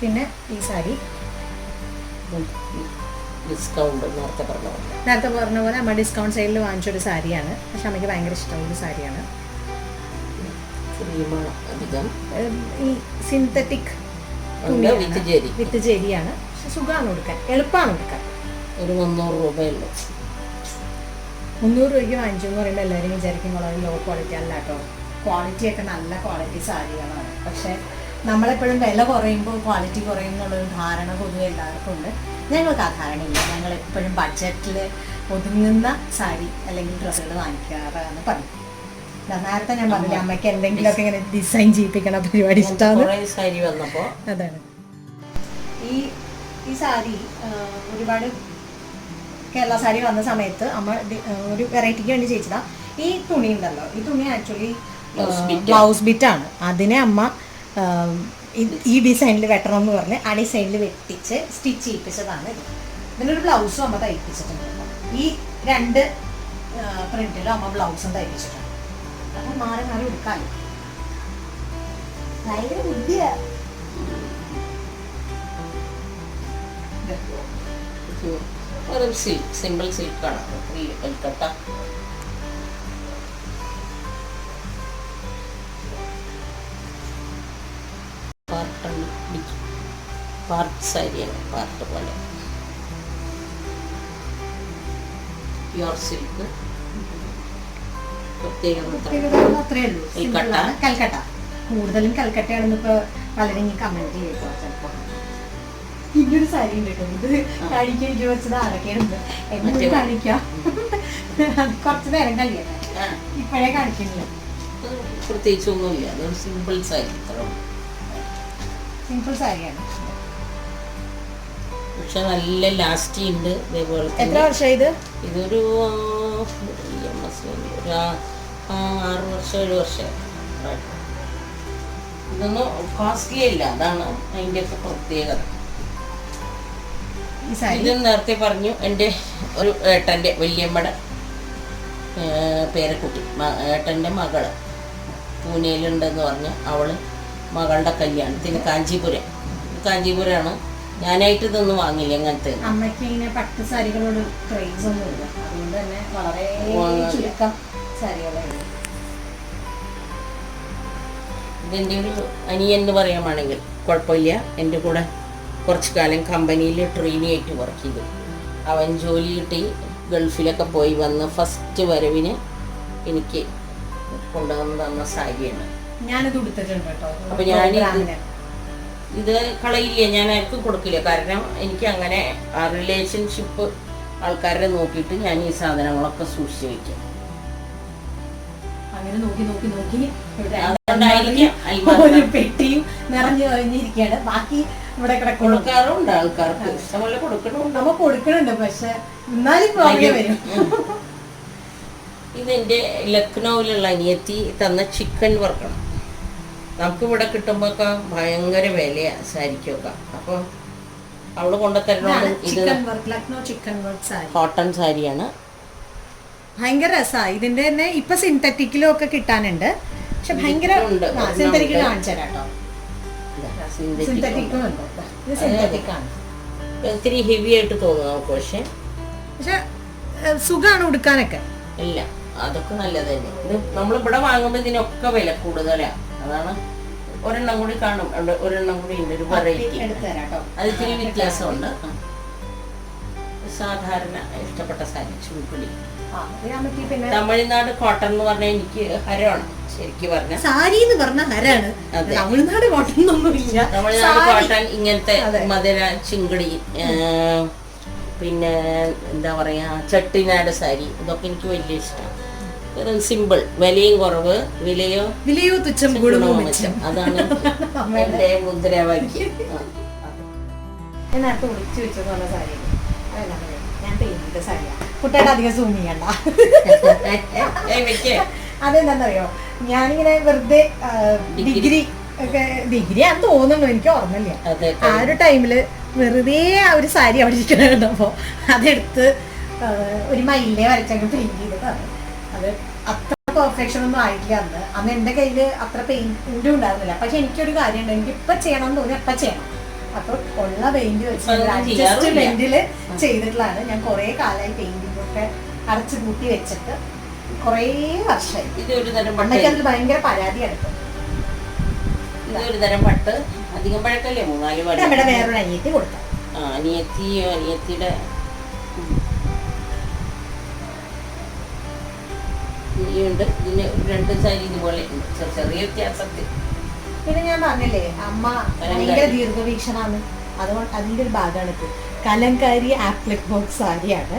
പിന്നെ ഈ സാരി ഡിസ്കൗണ്ട് നേരത്തെ പറഞ്ഞ പോലെ അമ്മ ഡിസ്കൗണ്ട് സെയിലിൽ വാങ്ങിച്ചൊരു സാരിയാണ്. പക്ഷെ അമ്മയ്ക്ക് ഭയങ്കര ഇഷ്ടമുള്ള സാരിയാണ്. ഈ സിന്തറ്റിക് വിത്ത് ജെരിയാണ്. പക്ഷെ സുഖമാണ് കൊടുക്കാൻ, എളുപ്പമാണ് കൊടുക്കാൻ. ഒരു 300 രൂപയുള്ളൂ. 300 രൂപയ്ക്ക് വാങ്ങിച്ചു എന്ന് പറയുമ്പോൾ എല്ലാവരും വിചാരിക്കും വളരെ ലോ ക്വാളിറ്റി. അല്ല കേട്ടോ, ക്വാളിറ്റിയൊക്കെ നല്ല ക്വാളിറ്റി സാരികളാണ്. പക്ഷെ നമ്മളെപ്പോഴും വില കുറയുമ്പോൾ ക്വാളിറ്റി കുറയും എന്നുള്ളൊരു ധാരണ പൊതുവെ എല്ലാവർക്കും ഉണ്ട്. ഞങ്ങൾക്ക് ആ ധാരണയില്ല. ഞങ്ങൾ എപ്പോഴും ബഡ്ജറ്റിൽ ഒതുങ്ങുന്ന സാരി അല്ലെങ്കിൽ ഡ്രസ്സുകൾ വാങ്ങിക്കാറാണ് പറയും. നേരത്തെ ഞാൻ പറഞ്ഞില്ല, അമ്മയ്ക്ക് എന്തെങ്കിലുമൊക്കെ ഇങ്ങനെ ഡിസൈൻ ചെയ്യിപ്പിക്കണ പരിപാടി ഇഷ്ടമാണ്. അതാണ് ഈ സാരി. ഒരുപാട് കേരള സാരി വന്ന സമയത്ത് അമ്മ ഒരു വെറൈറ്റിക്ക് വേണ്ടി ചെയ്യിച്ചതാ. ഈ തുണി ഉണ്ടല്ലോ, ഈ തുണി ആക്ച്വലി ബ്ലൗസ് ബിറ്റാണ്. അതിനെ അമ്മ ഈ ഡിസൈനിൽ വെട്ടണം എന്ന് പറഞ്ഞ് ആ ഡിസൈനിൽ വെട്ടിച്ച് സ്റ്റിച്ച് ചെയ്യിപ്പിച്ചതാണ്. ഇതിനൊരു ബ്ലൗസും അമ്മ തയ്പ്പിച്ചിട്ടുണ്ട്. ഈ 2 പ്രിന്റിലും അമ്മ ബ്ലൗസും തയ്പ്പിച്ചിട്ടുണ്ട്. അപ്പൊ മാറി മാറി എടുക്കാമല്ലോ. ഭയങ്കര ബുദ്ധിയാ. സിമ്പിൾ സിൽക്കാണ്. കൽക്കട്ട പാർട്ട് സാരിയാണ്. പാർട്ട് പോലെ പ്യുർ സിൽക്ക്. കൽക്കട്ട കൂടുതലും കൽക്കട്ടയാണെന്ന് ഇപ്പൊ പലരും കമന്റ് ചെയ്തോ. ചിലപ്പോ ഇങ്ങനൊരു സാരി ഉണ്ട് കേട്ടോ. ഇത് കഴിക്കാൻ വെച്ചത് ആരൊക്കെയുണ്ട് എന്നെ കാണിക്കാം. കുറച്ച് നേരം കഴിയട്ടെ, ഇപ്പോഴേ കാണിക്കുന്നില്ല. പ്രത്യേകിച്ചൊന്നുമില്ല, അതൊരു സിമ്പിൾ സാരി. സിമ്പിൾ സാരിയാണ്, പക്ഷെ നല്ല ലാസ്റ്റ് ഉണ്ട്. ഇതേപോലെ എത്ര വർഷം ഇതൊരു 6 വർഷം 7 വർഷം. ഇതൊന്നും കോസ്റ്റ്ലി അല്ല, അതാണ് അതിൻ്റെ ഒക്കെ പ്രത്യേകത. ഇത് നേരത്തെ പറഞ്ഞു, എൻ്റെ ഒരു ഏട്ടൻ്റെ വല്യമ്മയുടെ പേരക്കുട്ടി, ഏട്ടൻ്റെ മകള് പൂനെയിലുണ്ടെന്ന് പറഞ്ഞ് അവള് മകളുടെ കല്യാണത്തിന് കാഞ്ചീപുരമാണ്. ഞാനായിട്ട് ഇതൊന്നും വാങ്ങില്ല. അങ്ങനത്തെ അമ്മയ്ക്ക് ഇങ്ങനെ പട്ട് സാരികളോട് ക്രേസ് ഒന്നുമില്ല, അതുകൊണ്ട് തന്നെ വളരെ ചുരുക്കം സാരികളേ ഉള്ളൂ. ഇതെൻ്റെ ഒരു അനിയൻ എന്ന് പറയാമാണെങ്കിൽ കുഴപ്പമില്ല. എൻ്റെ കൂടെ കുറച്ച് കാലം കമ്പനിയിൽ ട്രെയിനി ആയിട്ട് വർക്ക് ചെയ്തു. അവൻ ജോലി കിട്ടി ഗൾഫിലൊക്കെ പോയി വന്ന് ഫസ്റ്റ് വരവിന് എനിക്ക് കൊണ്ടുവന്ന് തന്ന സാരിയാണ്. ഞാനിത് ഉടുത്തിട്ടുണ്ട് കേട്ടോ. അപ്പൊ ഇത് കളയില്ല, ഞാൻ ആർക്കും കൊടുക്കില്ല. കാരണം എനിക്ക് അങ്ങനെ ആ റിലേഷൻഷിപ്പ് ആൾക്കാരെ നോക്കിയിട്ട് ഞാൻ ഈ സാധനങ്ങളൊക്കെ സൂക്ഷിച്ചു വെക്കും. അങ്ങനെ നോക്കി നോക്കി നോക്കി അതുകൊണ്ടായിരിക്കും പെട്ടിയും നിറഞ്ഞു കഴിഞ്ഞിരിക്കുകയാണ്. ബാക്കി ഇവിടെ കൊടുക്കാറുണ്ട് ആൾക്കാർക്ക്, ഇഷ്ടംപോലെ കൊടുക്കണമുണ്ട്. നമ്മ കൊടുക്കണുണ്ട്, പക്ഷെ എന്നാലും പ്രോബ്ലം വരും. ഇതെന്റെ ലക്നൌവിലുള്ള അനിയത്തി തന്ന ചിക്കൻ വർക്കാണ്. നമുക്ക് ഇവിടെ കിട്ടുമ്പോഴൊക്കെ ഭയങ്കര വിലയാണ് സാരിക്കൊക്കെ. അപ്പൊ അവള് കൊണ്ടുതരണോണ്ട് ഇത് കോട്ടൺ സാരിയാണ്. ഭയങ്കര രസമാണ്. ഇതിന്റെ തന്നെ ഇപ്പൊ സിന്തറ്റിക്കിലും ഒക്കെ കിട്ടാനുണ്ട്. പക്ഷെ ഭയങ്കര സിന്തറ്റിക്കിൽ കാണിച്ചു തരാം കേട്ടോ. സിന്തറ്റിക്കും ഉണ്ട്. ഇത് സിന്തറ്റിക് ആണ്. ഒത്തിരി ഹെവി ആയിട്ട് തോന്നും നമുക്ക്, പക്ഷെ സുഖമാണ് ഉടുക്കാനൊക്കെ. ഇല്ല, അതൊക്കെ നല്ലത് തന്നെ. ഇത് നമ്മളിവിടെ വാങ്ങുമ്പോൾ ഇതിനൊക്കെ വില കൂടുതലാണ്. അതാണ് ഒരെണ്ണം കൂടി കാണും, ഒരെണ്ണം കൂടി ഉണ്ട് ഒരു വെറൈറ്റി. അത് ഇത്തിരി വ്യത്യാസമുണ്ട്. സാധാരണ ഇഷ്ടപ്പെട്ട സാരി ചുരുക്കുടി. തമിഴ്നാട് കോട്ടൺ എന്ന് പറഞ്ഞാൽ എനിക്ക് ഹരമാണ് ശരിക്കും പറഞ്ഞ. സാരി എന്ന് പറഞ്ഞ ഹരാണ്. തമിഴ്നാട് കോട്ടൺ ഒന്നുമില്ല. തമിഴ്നാട് കോട്ടൺ ഇങ്ങനത്തെ മധുര ചിങ്കിടി, പിന്നെ എന്താ പറയാ ചട്ടിനാട് സാരി, ഇതൊക്കെ എനിക്ക് വലിയ ഇഷ്ടമാണ്. സിമ്പിൾ, വിലയും കുറവ്, വിലയോ തുച്ഛം മെച്ചം. അതാണ് എന്റെ മുദ്രാവാക്യം. ഞാൻ നേരത്തെ ഒളിച്ചു വെച്ചെന്ന് പറഞ്ഞ സാരി ഞാൻ പെയിന്റിന്റെ സാരിയാണ്. കുട്ടിയുടെ അധികം സൂം ചെയ്യണ്ട. അതെന്താന്നറിയോ, ഞാനിങ്ങനെ വെറുതെ ഡിഗ്രിയാന്ന് തോന്നുന്നു, എനിക്ക് ഓർമ്മയില്ല. ആ ഒരു ടൈമില് വെറുതെ ആ ഒരു സാരി അവിടെ ഇരിക്കണ കണ്ടപ്പോ അതെടുത്ത് ഒരു മയിലെ വരച്ചങ്ങ് പെയിന്റ് ചെയ്തതാണ്. അത് അത്ര പെർഫെക്ഷൻ ഒന്നും ആയിട്ടില്ല. അന്ന് എന്റെ കയ്യില് അത്ര പെയിന്റും ഉണ്ടായിരുന്നില്ല. പക്ഷെ എനിക്കൊരു കാര്യമുണ്ട്, എനിക്ക് ഇപ്പൊ ചെയ്യണം എന്ന് തോന്നി അപ്പൊ ചെയ്യണം. അപ്പൊ ഉള്ള പെയിന്റ് വെച്ച് അഡ്ജസ്റ്റ്മെന്റില് ചെയ്തിട്ടുള്ളതാണ്. ഞാൻ കുറെ കാലമായി പെയിന്റിംഗ് ഒക്കെ അടച്ചു കൂട്ടി വെച്ചിട്ട് കുറെ വർഷമായി. അതിൽ ഭയങ്കര പരാതിയാണ്. ഇതൊരു തരം പട്ട്, അധികം പഴക്കല്ലേ, 3-4 വർഷം. നമ്മുടെ വേറൊരു അനിയത്തി കൊടുക്കാം. അനിയത്തിയുടെ ഉണ്ട്. ഇതിന് 2 സാരി ഇതുപോലെ ചെറിയ വ്യത്യാസത്തിൽ. പിന്നെ ഞാൻ പറഞ്ഞില്ലേ, അമ്മ ഭയങ്കര ദീർഘവീക്ഷണാണ്. അതുകൊണ്ട് അതിന്റെ ഒരു ഭാഗമാണ് ഇത്. കലങ്കാരി ആപ്ലിക് ബോക്സ് സാരിയാണ്.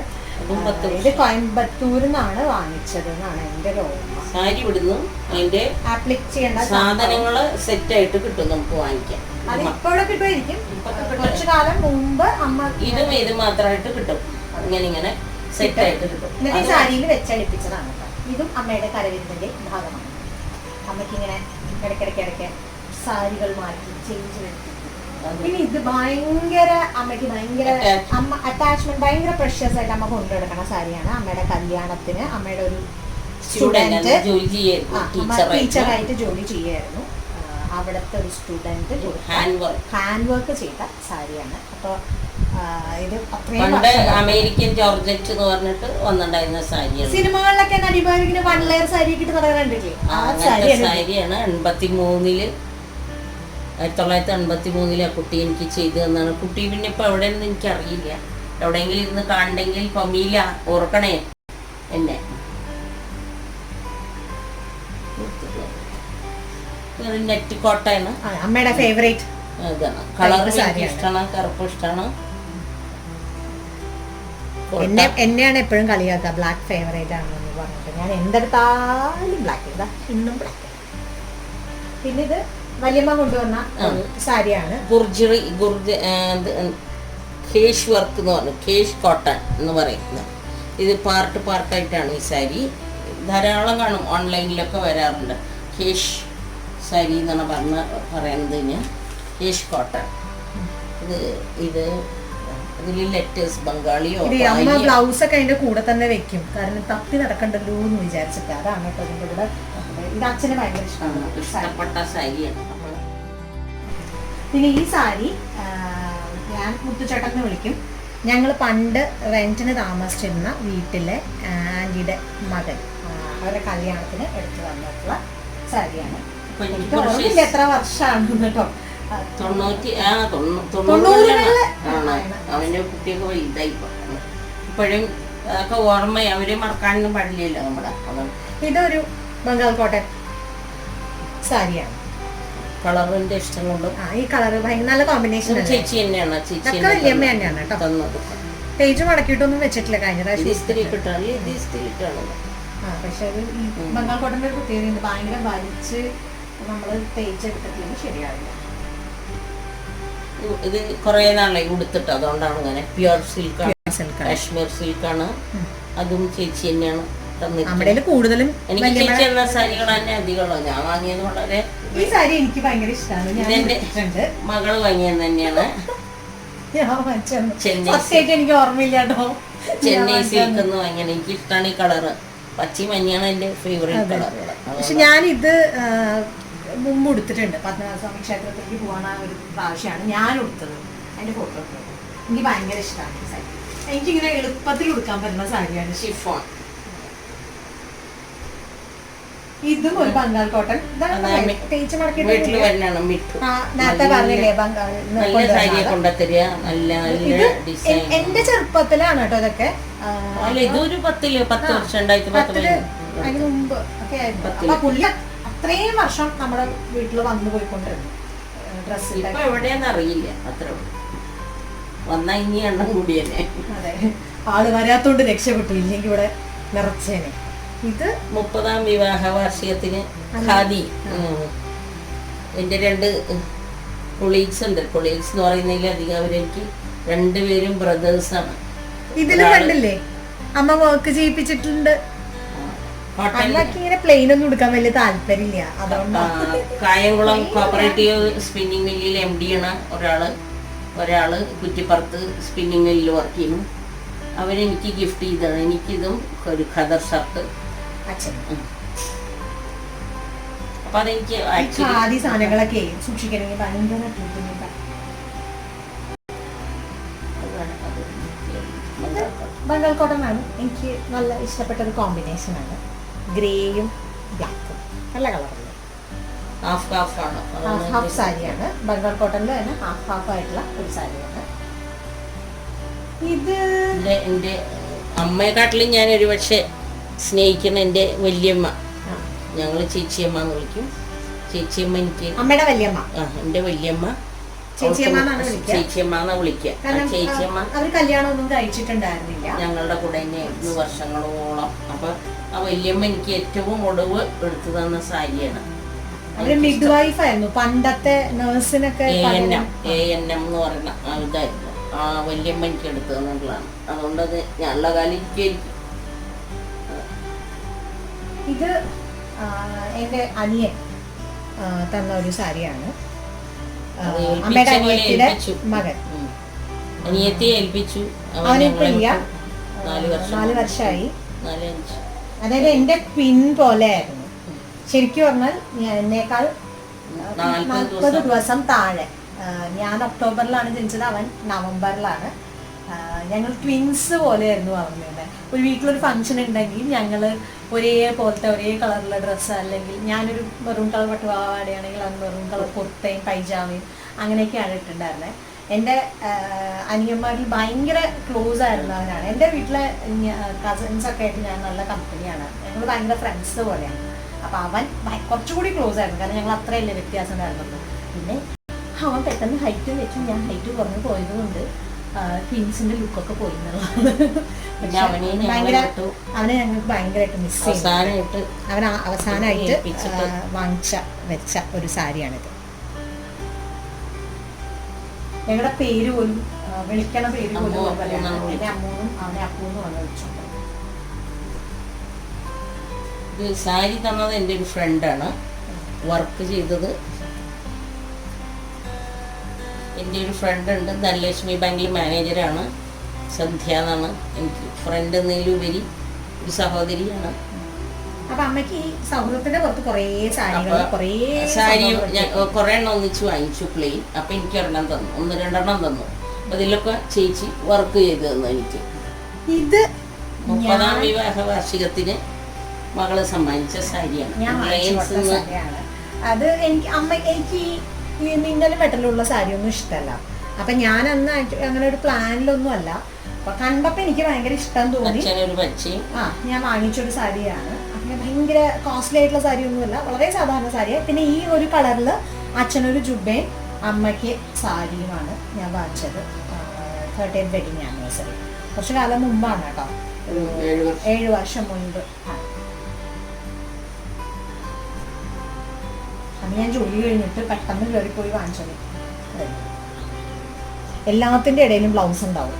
ഇത് കോയമ്പത്തൂരിൽ നിന്നാണ് വാങ്ങിച്ചത് എന്നാണ് എന്റെ ഓർമ്മ. സാരി വിടുന്നു, അതിന്റെ ആപ്ലിക് ചെയ്യേണ്ട സാധനങ്ങള് സെറ്റ് ആയിട്ട് കിട്ടും നമുക്ക് വാങ്ങിക്കാം. അത് ഇപ്പോഴും കിട്ടുമായിരിക്കും. കുറച്ചു കാലം മുമ്പ് അമ്മ ഇത് മാത്രമായിട്ട് കിട്ടും. ഇങ്ങനെ സെറ്റ് ആയിട്ട് കിട്ടും. എന്നിട്ട് ഈ സാരിയിൽ വെച്ചടിപ്പിച്ചതാണ്. ഇതും അമ്മയുടെ കരവിരുതിന്റെ ഭാഗമാണ്. അമ്മയ്ക്ക് ഇങ്ങനെ ഇടയ്ക്കിടയ്ക്ക് സാരികൾ മാറ്റി ചേഞ്ച് വരുത്തി. പിന്നെ ഇത് ഭയങ്കര അമ്മയ്ക്ക് ഭയങ്കര അറ്റാച്ച്മെന്റ്, ഭയങ്കര പ്രഷ്യസ് ആയിട്ട് അമ്മ കൊണ്ടുനടക്കുന്ന സാരിയാണ്. അമ്മയുടെ കല്യാണത്തിന് അമ്മയുടെ ഒരു സ്റ്റുഡന്റ് ടീച്ചറായിട്ട് ജോലി ചെയ്യായിരുന്നു. അവിടുത്തെ ഒരു സ്റ്റുഡന്റ് ഹാൻഡ് വർക്ക് ചെയ്ത സാരിയാണ്. അപ്പൊ ഇത് അമേരിക്കൻ ജോർജറ്റ് എന്ന് പറഞ്ഞിട്ട് വന്നിട്ടുണ്ടായിരുന്ന സാരിയാണ്. സിനിമകളിലൊക്കെ നടിമാരിങ്ങനെ 1 ലെയർ സാരി ഒക്കെ ഇട്ട് നടക്കാറുണ്ടല്ലേ, ആ സാരിയാണ്. 1983 ആ കുട്ടി എനിക്ക് ചെയ്തു തന്നാണ്. കുട്ടി പിന്നെ ഇപ്പൊ എവിടെയെന്ന് എനിക്കറിയില്ല. എവിടെയെങ്കിലും ഇരുന്ന് കാണണ്ടെങ്കിൽ പമീല ഓർക്കണേ എന്നെ. നെറ്റ് കോട്ടയാണ് അമ്മയുടെ ഫേവറേറ്റ്. കളർ ഇഷ്ടമാണ്, കറുപ്പ് ഇഷ്ടമാണ്. എന്നെയാണ് എപ്പോഴും കളിയാക്കുക ബ്ലാക്ക് ഫേവറേറ്റ് ആണെന്ന് പറഞ്ഞിട്ട്. ഞാൻ എന്തെടുത്താലും ബ്ലാക്ക്, ഇതാ ഇന്നും ബ്ലാക്ക്. പിന്നെ ഇത് വല്യമ്മ കൊണ്ടുവന്ന സാരിയാണ്. കേഷ് വർക്ക് എന്ന് പറഞ്ഞു, കേഷ് കോട്ടൺ എന്ന് പറയുന്നത്. ഇത് പാർട്ടായിട്ടാണ് ഈ സാരി. ധാരാളം കാണും, ഓൺലൈനിലൊക്കെ വരാറുണ്ട്. കേഷ് സാരി എന്നാണ് പറയുന്നതിന് കേഷ് കോട്ടൺ. ഇത് ഇതിൽ ലെറ്റേഴ്സ് ബംഗാളിയോ. അമ്മ ബ്ലൗസ് ഒക്കെ അതിന്റെ കൂടെ തന്നെ വെക്കും, കാരണം തപ്പി നടക്കണ്ടല്ലോ എന്ന് വിചാരിച്ചിട്ട്. അതാണ് കേട്ടോ ഇതിന്റെ കൂടെ. ഇത് അച്ഛന് ഭയങ്കര ഇഷ്ടപ്പെട്ട സാരിയാണ്. പിന്നെ ഈ സാരി ഞാൻ മുത്തുച്ചേട്ടൻ എന്ന് വിളിക്കും. ഞങ്ങൾ പണ്ട് റെന്റിന് താമസിച്ചിരുന്ന വീട്ടിലെ ആന്റിയുടെ മകൻ അവരുടെ കല്യാണത്തിന് എടുത്തു തന്നിട്ടുള്ള സാരിയാണ്. എനിക്ക് ഓർമ്മയില്ല എത്ര വർഷമാണ് കേട്ടോ. 90-കളിലാണ്. അവന്റെ കുട്ടിയൊക്കെ വലുതായി ഇപ്പോഴും അതൊക്കെ ഓർമ്മ. അവരെ മറക്കാനൊന്നും പാടില്ലല്ലോ നമ്മുടെ. ഇതൊരു ബംഗാൾ കോട്ടൺ സാരിയാണ്. കളറിന്റെ ഇഷ്ടം കൊണ്ടും ഈ കളർ ഭയങ്കര നല്ല കോമ്പിനേഷൻ. ചേച്ചി തന്നെയാണ്, ചേച്ചി വല്യമ്മ തന്നെയാണ് കേട്ടോ തന്നത്. പേജ് മടക്കിയിട്ടൊന്നും വെച്ചിട്ടില്ല കഴിഞ്ഞ പ്രാവശ്യം. ഇസ്തിരി കിട്ടാണ്, ഇത് ഇസ്തിരി ഇട്ടാണ്. പക്ഷെ അത് ഈ ബംഗാൾ കോട്ടന്റെ ഒരു പ്രത്യേകത ഭയങ്കര വലിച്ച് നമ്മൾ തേച്ചെടുത്തിട്ടില്ലെങ്കിൽ ശരിയാവില്ല. ഇത് കുറെ നാളെ ഉടുത്തിട്ട്, അതുകൊണ്ടാണ് ഇങ്ങനെ. പ്യുർ സിൽക്കാണ്, കാശ്മീർ സിൽക്കാണ്. അതും ചേച്ചി തന്നെയാണ് തന്നിട്ട്. കൂടുതലും എനിക്ക് ചേച്ചി എന്ന സാരികൾ തന്നെ അധികമുള്ളൂ. ഞാൻ വാങ്ങിയത് വളരെ, ഈ സാരി എനിക്ക് ഭയങ്കര ഇഷ്ടമാണ്. ഇതെന്റെ മകള് വാങ്ങിയത് തന്നെയാണ്. എനിക്ക് ഓർമ്മയില്ല കേട്ടോ. ചെന്നൈ സിൽക്ക് എന്ന് വാങ്ങിയത്. എനിക്ക് ഇഷ്ടമാണ് ഈ കളറ്. പച്ചി മഞ്ഞാണ് എന്റെ ഫേവറേറ്റ് കളറുകൾ. പക്ഷെ ഞാനിത് മുമ്പ് ഉടുത്തിട്ടുണ്ട്. പത്മനാഭസ്വാമി ക്ഷേത്രത്തിലേക്ക് പോകാൻ ഒരു പ്രാവശ്യമാണ് ഞാൻ ഉടുത്തത്. അതിന്റെ ഫോട്ടോ എനിക്ക് ഭയങ്കര ഇഷ്ടമാണ് ഈ സാരി. എനിക്കിങ്ങനെ എളുപ്പത്തിൽ ഉടുക്കാൻ പറ്റുന്ന സാരിയാണ്. ഷിഫോൺ. ഇതും ഒരു ബംഗാൾ കോട്ടൺ. വീട്ടിൽ വരണാണ് മിഠു. നേരത്തെ പറഞ്ഞില്ലേ ബംഗാൾ സാരിയെ കൊണ്ടുത്തരിക. നല്ല നല്ല ഡിസൈൻ. എന്റെ ചെറുപ്പത്തിലാണ് കേട്ടോ ഇതൊക്കെ. അല്ല, ഇതൊരു 10 വർഷം 2010 അതിന് മുമ്പ് ഒക്കെ ആയിരുന്നു. പുള്ളി അത്രയും വർഷം നമ്മുടെ വീട്ടിൽ വന്നു പോയിക്കൊണ്ടിരുന്നു ഡ്രസ്. ഇപ്പൊ എവിടെയാന്ന് അറിയില്ല. അത്ര വന്നാ ഇനി എണ്ണം കൂടിയല്ലേ. അതെ, ആള് വരാത്തോണ്ട് രക്ഷപ്പെട്ടു, ഇല്ലെങ്കിൽ ഇവിടെ നിറച്ചേനെ. ഇത് 30ാം വിവാഹ വാർഷികത്തിന് ഖാദി. എൻ്റെ 2 കൊളീഗ്സ് ഉണ്ട്. കൊളീഗ്സ് എന്ന് പറയുന്നതിലധികം അവരെനിക്ക് 2 പേരും ബ്രദേഴ്സാണ്. ഇതില് കണ്ടില്ലേ അമ്മ വർക്ക് ചെയ്യിപ്പിച്ചിട്ടുണ്ട്. ഇങ്ങനെ പ്ലെയിൻ ഒന്നും എടുക്കാൻ വലിയ താല്പര്യമില്ല, അതുകൊണ്ടാണ്. കായംകുളം കോപ്പറേറ്റീവ് സ്പിന്നിങ് മില്ലിൽ MD ആണ് ഒരാള് കുറ്റിപ്പുറത്ത് സ്പിന്നിങ് മില്ലിൽ വർക്ക് ചെയ്യുന്നു. അവരെനിക്ക് ഗിഫ്റ്റ് ചെയ്തതാണ്. എനിക്കിതും ഒരു ഖദർ ഷർട്ട്. അപ്പൊ അതെനിക്ക് ആദ്യ സാധനങ്ങളൊക്കെ സൂക്ഷിക്കണമെങ്കിൽ ഭയങ്കര ബുദ്ധിമുട്ടാണ്. ബംഗാൾ കോട്ടൺ ആണ് എനിക്ക് നല്ല ഇഷ്ടപ്പെട്ട ഒരു കോമ്പിനേഷൻ ആണ്. ഗ്രേയും ബ്ലാക്കും നല്ല കളറല്ലേ. ഹാഫ് സാരിയാണ്. ബംഗാൾ കോട്ടണിൽ തന്നെ ഹാഫ് ആയിട്ടുള്ള ഒരു സാരിയാണ് ഇത്. എൻ്റെ അമ്മയെക്കാട്ടിലും ഞാൻ ഒരു പക്ഷെ സ്നേഹിക്കുന്ന എൻ്റെ വല്യമ്മ. ഞങ്ങൾ ചേച്ചിയമ്മ എന്ന് വിളിക്കും. ചേച്ചിയമ്മ എനിക്ക് അമ്മയുടെ വല്യമ്മ. എൻ്റെ വല്യമ്മ ചേച്ചിയമ്മ എന്നാ വിളിക്കുക. ചേച്ചിയമ്മ അവർ കല്യാണമൊന്നും കഴിച്ചിട്ടുണ്ടായിരുന്നില്ല, ഞങ്ങളുടെ കൂടെ തന്നെയായിരുന്നു വർഷങ്ങളോളം. അപ്പൊ ആ വല്യമ്മ എനിക്ക് ഏറ്റവും ഒടുവ് എടുത്തു തന്ന സാരിയാണ്. അവര് മിഡ് വൈഫ് ആയിരുന്നു. പണ്ടത്തെ നഴ്സിനൊക്കെ ANM എന്ന് പറയുന്ന ഇതായിരുന്നു. ആ വല്യമ്മ എനിക്ക് എടുത്തു തന്നിട്ടുള്ളതാണ്. അതുകൊണ്ട് അത് ഞാനുള്ള കാലം ഇരിക്കും. ഇത് എൻ്റെ അനിയൻ തന്ന ഒരു സാരിയാണ്. അമ്മയുടെ അനിയത്തിയുടെ മകൻ. അനിയത്തെ ഏൽപ്പിച്ചു. അവനിപ്പോ ഇല്ല, 4 വർഷമായി. അതായത് എന്റെ ട്വിൻ പോലെ ആയിരുന്നു. ശരിക്കും പറഞ്ഞാൽ എന്നേക്കാൾ 40 ദിവസം താഴെ. ഞാൻ ഒക്ടോബറിലാണ് ജനിച്ചത്, അവൻ നവംബറിലാണ്. ഞങ്ങൾ ട്വിൻസ് പോലെയായിരുന്നു അവരുടെ. ഒരു വീട്ടിലൊരു ഫംഗ്ഷൻ ഉണ്ടെങ്കിൽ ഞങ്ങൾ ഒരേപോലത്തെ ഒരേ കളറിലുള്ള ഡ്രസ്സ്, അല്ലെങ്കിൽ ഞാനൊരു മെറൂൺ കളർ പട്ടുപാവാടയാണെങ്കിൽ അവൻ മെറൂൺ കളർ കുർത്തയും പൈജാമയും അങ്ങനെയൊക്കെയാണ് ഇട്ടിട്ടുണ്ടായിരുന്നത്. എൻ്റെ അനിയന്മാരിൽ ഭയങ്കര ക്ലോസ് ആയിരുന്നു അവനാണ്. എൻ്റെ വീട്ടിലെ കസിൻസൊക്കെ ആയിട്ട് ഞാൻ നല്ല കമ്പനിയാണ്. ഞങ്ങൾ ഭയങ്കര ഫ്രണ്ട്സ് പോലെയാണ്. അപ്പം അവൻ കുറച്ചുകൂടി ക്ലോസ് ആയിരുന്നു, കാരണം ഞങ്ങൾ അത്രയല്ലേ വ്യത്യാസം ഉണ്ടായിരുന്നുള്ളൂ. പിന്നെ അവൻ പെട്ടെന്ന് ഹൈറ്റ് വെച്ചു, ഞാൻ ഹൈറ്റ് കുറഞ്ഞു പോയതുകൊണ്ട് ട്വിൻസിന്റെ ലുക്കൊക്കെ പോയി എന്നുള്ളതാണ്. അവനെ ഞങ്ങൾക്ക് ഭയങ്കരമായിട്ട് മിസ് ചെയ്തു. അവൻ അവസാനമായിട്ട് വെച്ച ഒരു സാരിയാണിത്. ഞങ്ങളുടെ പേര് പോലും വിളിക്കണ പേര് പോലും എന്നെ അമ്മൂന്നും അവനെ അപ്പൂന്നും വന്ന് വിളിച്ചോണ്ട്. സാരി തന്നത് എൻ്റെ ഒരു ഫ്രണ്ടാണ്. വർക്ക് ചെയ്തത് എൻ്റെ ഒരു ഫ്രണ്ട് ഉണ്ട്, ധനലക്ഷ്മി ബാങ്കിൽ മാനേജറാണ്. സന്ധ്യ എന്നാണ് എനിക്ക് ഫ്രണ്ട് എന്നതിലുപരി ഒരു സഹോദരിയാണ്. അപ്പൊ അമ്മയ്ക്ക് ഈ സൗഹൃദത്തിന്റെ പുറത്ത് കുറേ സാരി ഞാൻ കുറെ എണ്ണം ഒന്നിച്ച് വാങ്ങിച്ചു പ്ലെയിൻ. അപ്പൊ എനിക്ക് ഒരെണ്ണം തന്നു, 1-2 തന്നു. അതിലൊക്കെ ചേച്ചി വർക്ക് ചെയ്ത് തന്നു എനിക്ക്. ഇത് 30ാം വിവാഹ വാർഷികത്തിന് മകള് സമ്മാനിച്ച സാരിയാണ്. അത് എനിക്ക് ഈ മിന്നലും വെട്ടലുള്ള സാരിയൊന്നും ഇഷ്ടമല്ല. അപ്പൊ ഞാൻ അന്ന് അങ്ങനെ ഒരു പ്ലാനിലൊന്നും അല്ല. അപ്പൊ കണ്ടപ്പോ എനിക്ക് ഭയങ്കര ഇഷ്ടം തോന്നി. ഞാൻ വാങ്ങിച്ചൊരു സാരിയാണ്. അങ്ങനെ ഭയങ്കര കോസ്റ്റ്ലി ആയിട്ടുള്ള സാരി ഒന്നുമല്ല, വളരെ സാധാരണ സാരിയാണ്. പിന്നെ ഈ ഒരു കളറിൽ അച്ഛനൊരു ജുബയും അമ്മയ്ക്ക് സാരിയുമാണ് ഞാൻ വാങ്ങിച്ചത്. 30th വെഡിങ് ആനിവേഴ്സറി കുറച്ച് കാലം മുമ്പാണ് കേട്ടോ, ഒരു 7 വർഷം മുൻപ്. അന്ന് ഞാൻ ജോലി കഴിഞ്ഞിട്ട് പെട്ടെന്ന് കയറിപ്പോയി വാങ്ങിച്ചത്. എല്ലാത്തിൻ്റെ ഇടയിലും ബ്ലൗസ് ഉണ്ടാവും.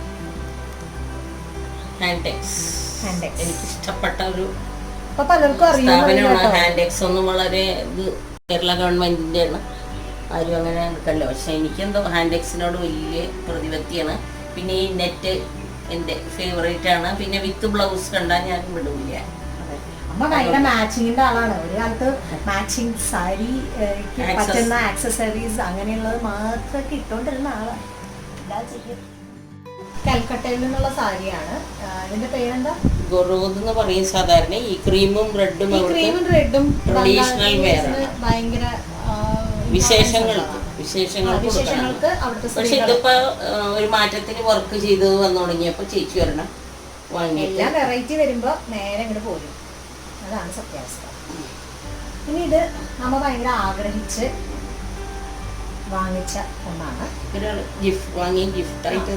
ഹാൻഡെക്സ് എനിക്ക് ഇഷ്ടപ്പെട്ട ഒരു അപ്പൊ പലർക്കും സ്ഥാപനമാണ്. ഹാൻഡെക്സ് ഒന്നും വളരെ ഇത് കേരള ഗവൺമെന്റിന്റെ ആണ്, ആരും അങ്ങനെ എടുക്കല്ലോ. പക്ഷെ എനിക്കെന്തോ ഹാൻഡെക്സിനോട് വലിയ പ്രതിപത്തിയാണ്. പിന്നെ ഈ നെറ്റ് എൻ്റെ ഫേവറേറ്റ് ആണ്. പിന്നെ വിത്ത് ബ്ലൗസ് കണ്ടാൽ ഞാൻ വിടില്ല. അമ്മ ഭയങ്കര മാച്ചിങ്ങിന്റെ ആളാണ്. ഒരു കാലത്ത് മാച്ചിങ് സാരി പറ്റുന്ന ആക്സസറീസ് അങ്ങനെയുള്ളത് മാത്രമൊക്കെ ഇട്ടോണ്ടിരുന്ന ആളാണ്. എന്താ ചെയ്യും. കൽക്കട്ടയിൽ നിന്നുള്ള സാരിയാണ്. ഇതിന്റെ പേരെന്താ? ഗൊറോദ് എന്ന് പറയും. സാധാരണ ഈ ക്രീമും റെഡും ട്രഡീഷണൽ വെയർ ഭയങ്കര വിശേഷങ്ങൾക്ക്. പക്ഷെ ഇതിപ്പോ ഒരു മാറ്റത്തിന് വർക്ക് ചെയ്ത് വന്നു തുടങ്ങിയപ്പോ ചേച്ചി വരണം വാങ്ങി. എല്ലാം വെറൈറ്റി വരുമ്പോ നേരെ ഇങ്ങോട്ട് പോരും. അതാണ് സത്യാവസ്ഥ. ഇനി ഇത് നമ്മ ഭയങ്കര ആഗ്രഹിച്ച് വാങ്ങിച്ച ഒന്നാണ്. ഒരാള് വാങ്ങി ഗിഫ്റ്റായിട്ട്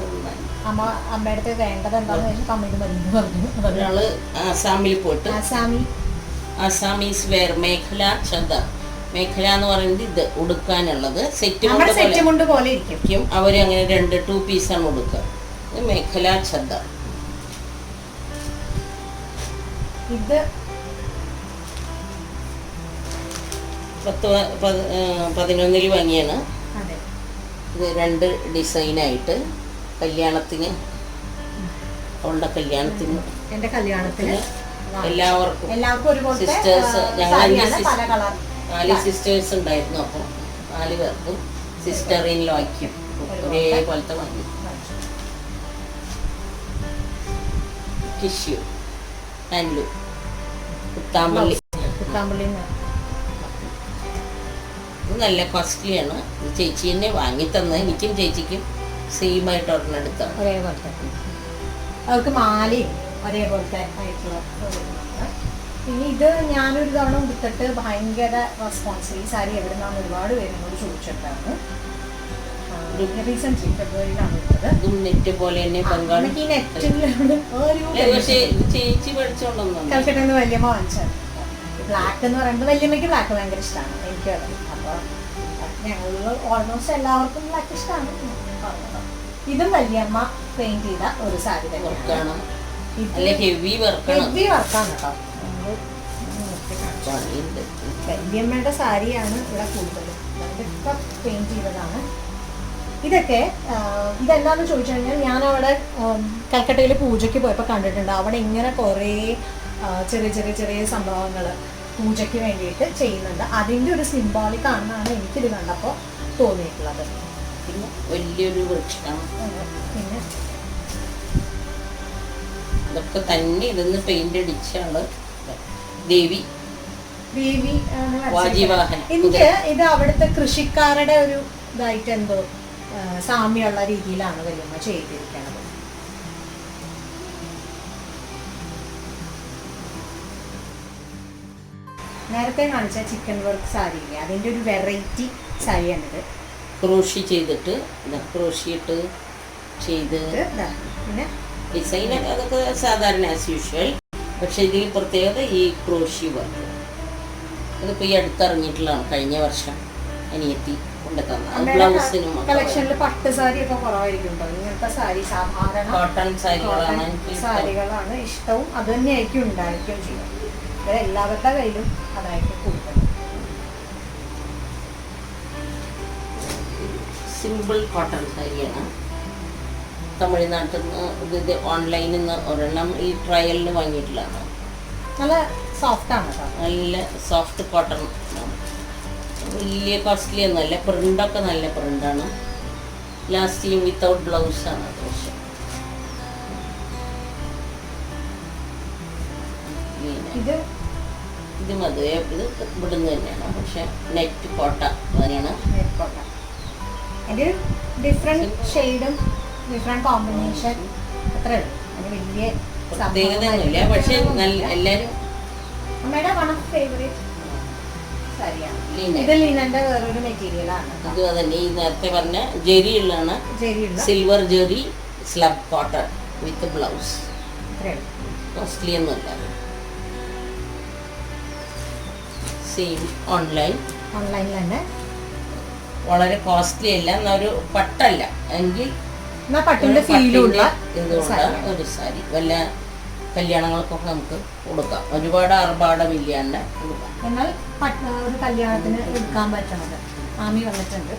അമ്മയുടെ അടുത്ത് വേണ്ടത് എന്താണെന്ന് വെച്ചാൽ കമ്മിന് മതി പറഞ്ഞു. ഒരാള് ആസാമിൽ പോയിട്ട് ആസാമീസ് വെയർ മേഖല ചദർ. മേഖല എന്ന് പറയുന്നത് ഇത് ഉടുക്കാനുള്ളത് സെറ്റ് കൊണ്ട് പോലെ ഇരിക്കും. അവര് അങ്ങനെ 2 പീസാണ് ഉടുക്കുക. ഇത് മേഖല ചദർ. ഇത് 11 വാങ്ങിയാണ്. ഇത് 2 ഡിസൈനായിട്ട് കല്യാണത്തിന്, അവളുടെ കല്യാണത്തിന്, എന്റെ കല്യാണത്തിന് എല്ലാവർക്കും സിസ്റ്റേഴ്സ്, ഞങ്ങൾ 4 സിസ്റ്റേഴ്സ് ഉണ്ടായിരുന്നു. അപ്പോൾ 4 പേർക്കും സിസ്റ്റർ ഇൻ ലോയ്ക്കും ഒരേപോലത്തെ വാങ്ങി. Tissue handloom Kuthampully. ഇത് നല്ല കോസ്റ്റ്ലിയാണ്. ചേച്ചി തന്നെ വാങ്ങി തന്നത്. എനിക്കും ചേച്ചിക്കും സെയിം ആയിട്ട് ഒരെണ്ണം എടുത്താണ്. ഒരേപോലത്തെ അവർക്ക് മാലയും ഒരേപോലത്തെ ആയിട്ടുള്ള. പിന്നെ ഇത് ഞാനൊരു തവണ ഉടുത്തിട്ട് ഭയങ്കര റെസ്പോൺസ്. ഈ സാരി എവിടെ നിന്നാണ് ഒരുപാട് പേരോട് ചോദിച്ചിട്ടാണ്. റീസെന്റ് ഫെബ്രുവരിയിലാണ് എടുത്തത്. ഇതും നെറ്റ് പോലെ തന്നെ ബംഗാളി. പക്ഷേ ചേച്ചി പഠിച്ചോണ്ടൊന്നും കൽക്കട്ടയിൽ നിന്ന് വല്യമ്മ വാങ്ങിച്ചത്. ബ്ലാക്ക് എന്ന് പറയുമ്പോൾ വല്യമ്മയ്ക്ക് ബ്ലാക്ക് ഭയങ്കര ഇഷ്ടമാണ്. എനിക്ക് അപ്പോൾ ഞങ്ങൾ ഓൾമോസ്റ്റ് എല്ലാവർക്കും ബ്ലാക്ക് ഇഷ്ടമാണ്. ഇതും വല്യമ്മ പെയിന്റ് ചെയ്ത ഒരു സാരി തന്നെയാണ്. ഹെവി വർക്കാണ് കേട്ടോ. വല്യമ്മയുടെ സാരിയാണ് ഇവിടെ കൂടുതലും. ഇതൊക്കെ പെയിന്റ് ചെയ്തതാണ്. ഇതൊക്കെ ഇതെന്താണെന്ന് ചോദിച്ചു കഴിഞ്ഞാൽ ഞാൻ അവിടെ കൽക്കട്ടയിൽ പൂജയ്ക്ക് പോയപ്പോൾ കണ്ടിട്ടുണ്ട്. അവിടെ ഇങ്ങനെ കുറേ ചെറിയ ചെറിയ ചെറിയ സംഭവങ്ങൾ പൂജയ്ക്ക് വേണ്ടിയിട്ട് ചെയ്യുന്നുണ്ട്. അതിൻ്റെ ഒരു സിംബോളിക് ആണെന്നാണ് എനിക്കിത് കണ്ടപ്പോൾ തോന്നിയിട്ടുള്ളത്. പിന്നെ വലിയൊരു വൃക്ഷമാണ്. പിന്നെ ഇതൊക്കെ തന്നെ ഇതൊന്ന് പെയിന്റ് അടിച്ചാണ് ദേവി. എനിക്ക് ഇത് അവിടുത്തെ കൃഷിക്കാരുടെ ഒരു ഇതായിട്ട് എന്തോ സാമ്യമുള്ള രീതിയിലാണ് വല്യമ്മ ചെയ്തിരിക്കുന്നത്. നേരത്തെ കാണിച്ച ചിക്കൻ വർക്ക് സാരിയില്ലേ, അതിൻ്റെ ഒരു വെറൈറ്റി സാരിയാണിത്. ക്രോഷി ചെയ്തിട്ട് ക്രോഷിയിട്ട് ചെയ്ത് പിന്നെ ഡിസൈൻ അതൊക്കെ സാധാരണ ആസ് യൂഷ്വൽ. പക്ഷെ ഇതിൽ പ്രത്യേകത ഈ ക്രോഷി വർക്ക്. ഇതിപ്പോൾ ഈ അടുത്തിറങ്ങിയിട്ടുള്ളതാണ്. കഴിഞ്ഞ വർഷം അനിയത്തി കൊണ്ടുതന്ന ബ്ലൗസിനും. കളക്ഷനിൽ പട്ട് സാരി ഒക്കെ കുറവായിരിക്കും. ഇങ്ങനത്തെ സാരി സാധാരണ കോട്ടൺ സാരികളാണ് ഇഷ്ടവും അത് തന്നെയായിരിക്കും ഉണ്ടായിരിക്കും ചെയ്യും. എല്ലാവരുടെ കയ്യിലും അതായിരിക്കും കൂടുതൽ. സിമ്പിൾ കോട്ടൺ സാരിയാണ്. തമിഴ്നാട്ടിൽ നിന്ന് ഇത് ഓൺലൈനിൽ നിന്ന് ഒരെണ്ണം ഈ ട്രയലിന് വാങ്ങിയിട്ടുള്ളതാണ്. നല്ല സോഫ്റ്റാണ് കേട്ടോ. നല്ല സോഫ്റ്റ് കോട്ടൺ. വലിയ കോസ്റ്റ്ലി ഒന്നുമല്ല. പ്രിൻ്റൊക്കെ നല്ല പ്രിൻ്റാണ്. ലാസ്റ്റിയും വിത്തൗട്ട് ബ്ലൗസാണ്. പക്ഷേ ഇത് മധുര ഇത് ഇവിടുന്ന് തന്നെയാണ്. പക്ഷെ നെറ്റ് കോട്ട തന്നെയാണ്. ഡിഫറെന്റ് ഷെയ്ഡും ഡിഫറെന്റ് കോമ്പിനേഷൻ അത്രേ ഉള്ളൂ. വലിയ പ്രത്യേകതയൊന്നുമില്ല. പക്ഷെ നല്ല എല്ലാവരും അമ്മയുടെ വൺ ഓഫ് ഫേവറേറ്റ് സാരിയാണ് ലിനൻ. ഇത് ലിനന്റെ വേറൊരു മെറ്റീരിയലാണ്. ഇത് അതന്നെ ഈ നേരത്തെ പറഞ്ഞ ജെറിയുള്ളതാണ്. ജെറിയുള്ള silver zari slub cotton with blouse. ഇത്രയേ ഉള്ളൂ. കോസ്റ്റ്ലി ഒന്നുമില്ല. സെയിം ഓൺലൈനിൽ തന്നെ വളരെ കോസ്റ്റ്ലി അല്ല, എന്നൊരു പട്ടല്ല എങ്കിൽ എന്നാ പട്ടിന്റെ ഫീലുള്ള ഇതുകൊണ്ട് ഒരു സാരി വല്ല കല്യാണങ്ങൾക്കൊക്കെ നമുക്ക് കൊടുക്കാം. ഒരുപാട് ആർഭാടമില്ലാണ്ട് കൊടുക്കാം. എന്നാൽ ഒരു കല്യാണത്തിന് എടുക്കാൻ പറ്റണത്. ആമി വന്നിട്ടുണ്ട്.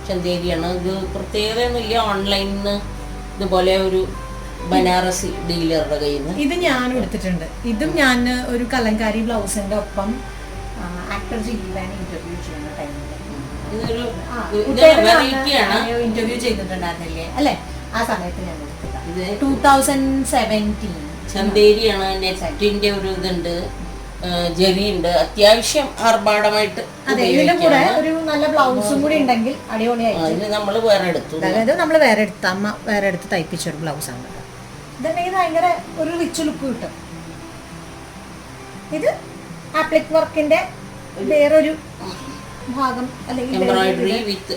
ചന്തേരിയാണ് ഇത്. പ്രത്യേകതയൊന്നുമില്ല. ഓൺലൈനിൽ നിന്ന് ഇതുപോലെ ഒരു ബനാറസി ഡീലറുടെ കയ്യിൽ നിന്ന് ഇത് ഞാനും എടുത്തിട്ടുണ്ട്. ഇതും ഞാൻ ഒരു കലങ്കാരി ബ്ലൗസിന്റെ ഒപ്പം ആക്ടർ ജില്ലാൻ ഇന്റർവ്യൂ ചെയ്യുന്ന ടൈമിൽ ഇതൊരു വെറൈറ്റിയാണ്. ഇന്റർവ്യൂ ചെയ്തിട്ടുണ്ടായിരുന്നില്ലേ അല്ലെ? ആ സമയത്ത് ഞാൻ എടുത്തത് 2017. ചന്തേരിയാണ്. നെറ്റിന്റെ ഒരു ഇതുണ്ട്, ജെറിയുണ്ട്. അത്യാവശ്യം ആർഭാടമായിട്ട് അതെ. ഇതിന്റെ കൂടെ ഒരു നല്ല ബ്ലൗസും കൂടി ഉണ്ടെങ്കിൽ അടിപൊളിയായിട്ട്. അതിന് നമ്മൾ വേറെ എടുത്തു. അതായത് നമ്മൾ വേറെ എടുത്ത അമ്മ വേറെ എടുത്ത് തയ്പ്പിച്ചൊരു ബ്ലൗസാണ്. ഇതുണ്ടെങ്കിൽ ഭയങ്കര ഒരു റിച്ച് ലുക്ക് കിട്ടും. ഇത് ആപ്ലിക് വർക്കിന്റെ വേറൊരു ഭാഗം അല്ലെങ്കിൽ എംബ്രോയിഡറി വിത്ത്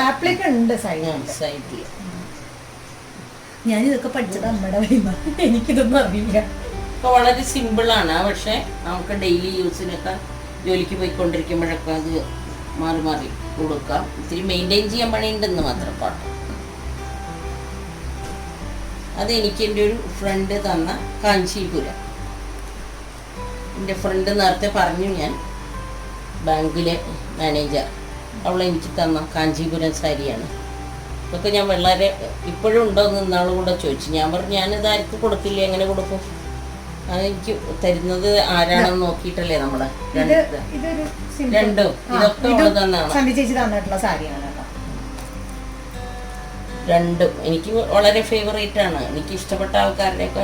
ആപ്ലിക് ഉണ്ട് സൈഡിൽ. ഞാനിതൊക്കെ പഠിച്ചത് അമ്മയുടെ വൈമ. എനിക്കിതൊന്നും അറിയില്ല. ഇപ്പൊ വളരെ സിമ്പിളാണ്, പക്ഷെ നമുക്ക് ഡെയിലി യൂസിനൊക്കെ ജോലിക്ക് പോയിക്കൊണ്ടിരിക്കുമ്പോഴൊക്കെ അത് മാറി മാറി കൊടുക്കാം. ഇത്തിരി മെയിൻറ്റെയിൻ ചെയ്യാൻ പണിയുണ്ടെന്ന് മാത്രം പാട്ട്. അത് എനിക്ക് എൻ്റെ ഒരു ഫ്രണ്ട് തന്ന കാഞ്ചീപുരം. എൻ്റെ ഫ്രണ്ട് നേരത്തെ പറഞ്ഞു, ഞാൻ ബാങ്കിലെ മാനേജർ, അവളെനിക്ക് തന്ന കാഞ്ചീപുരം സാരിയാണ്. ഇതൊക്കെ ഞാൻ വളരെ ഇപ്പോഴും ഉണ്ടോയെന്ന് ഇന്നാളും കൂടെ ചോദിച്ചു. ഞാൻ പറഞ്ഞു ഞാനിത് ആർക്ക് കൊടുക്കില്ല, എങ്ങനെ കൊടുക്കും? അതെനിക്ക് തരുന്നത് ആരാണെന്ന് നോക്കിയിട്ടല്ലേ നമ്മള് രണ്ടും. ഇതൊക്കെ അവള് തന്നാണ്. രണ്ടും എനിക്ക് വളരെ ഫേവറേറ്റ് ആണ്. എനിക്ക് ഇഷ്ടപ്പെട്ട ആൾക്കാരുടെയൊക്കെ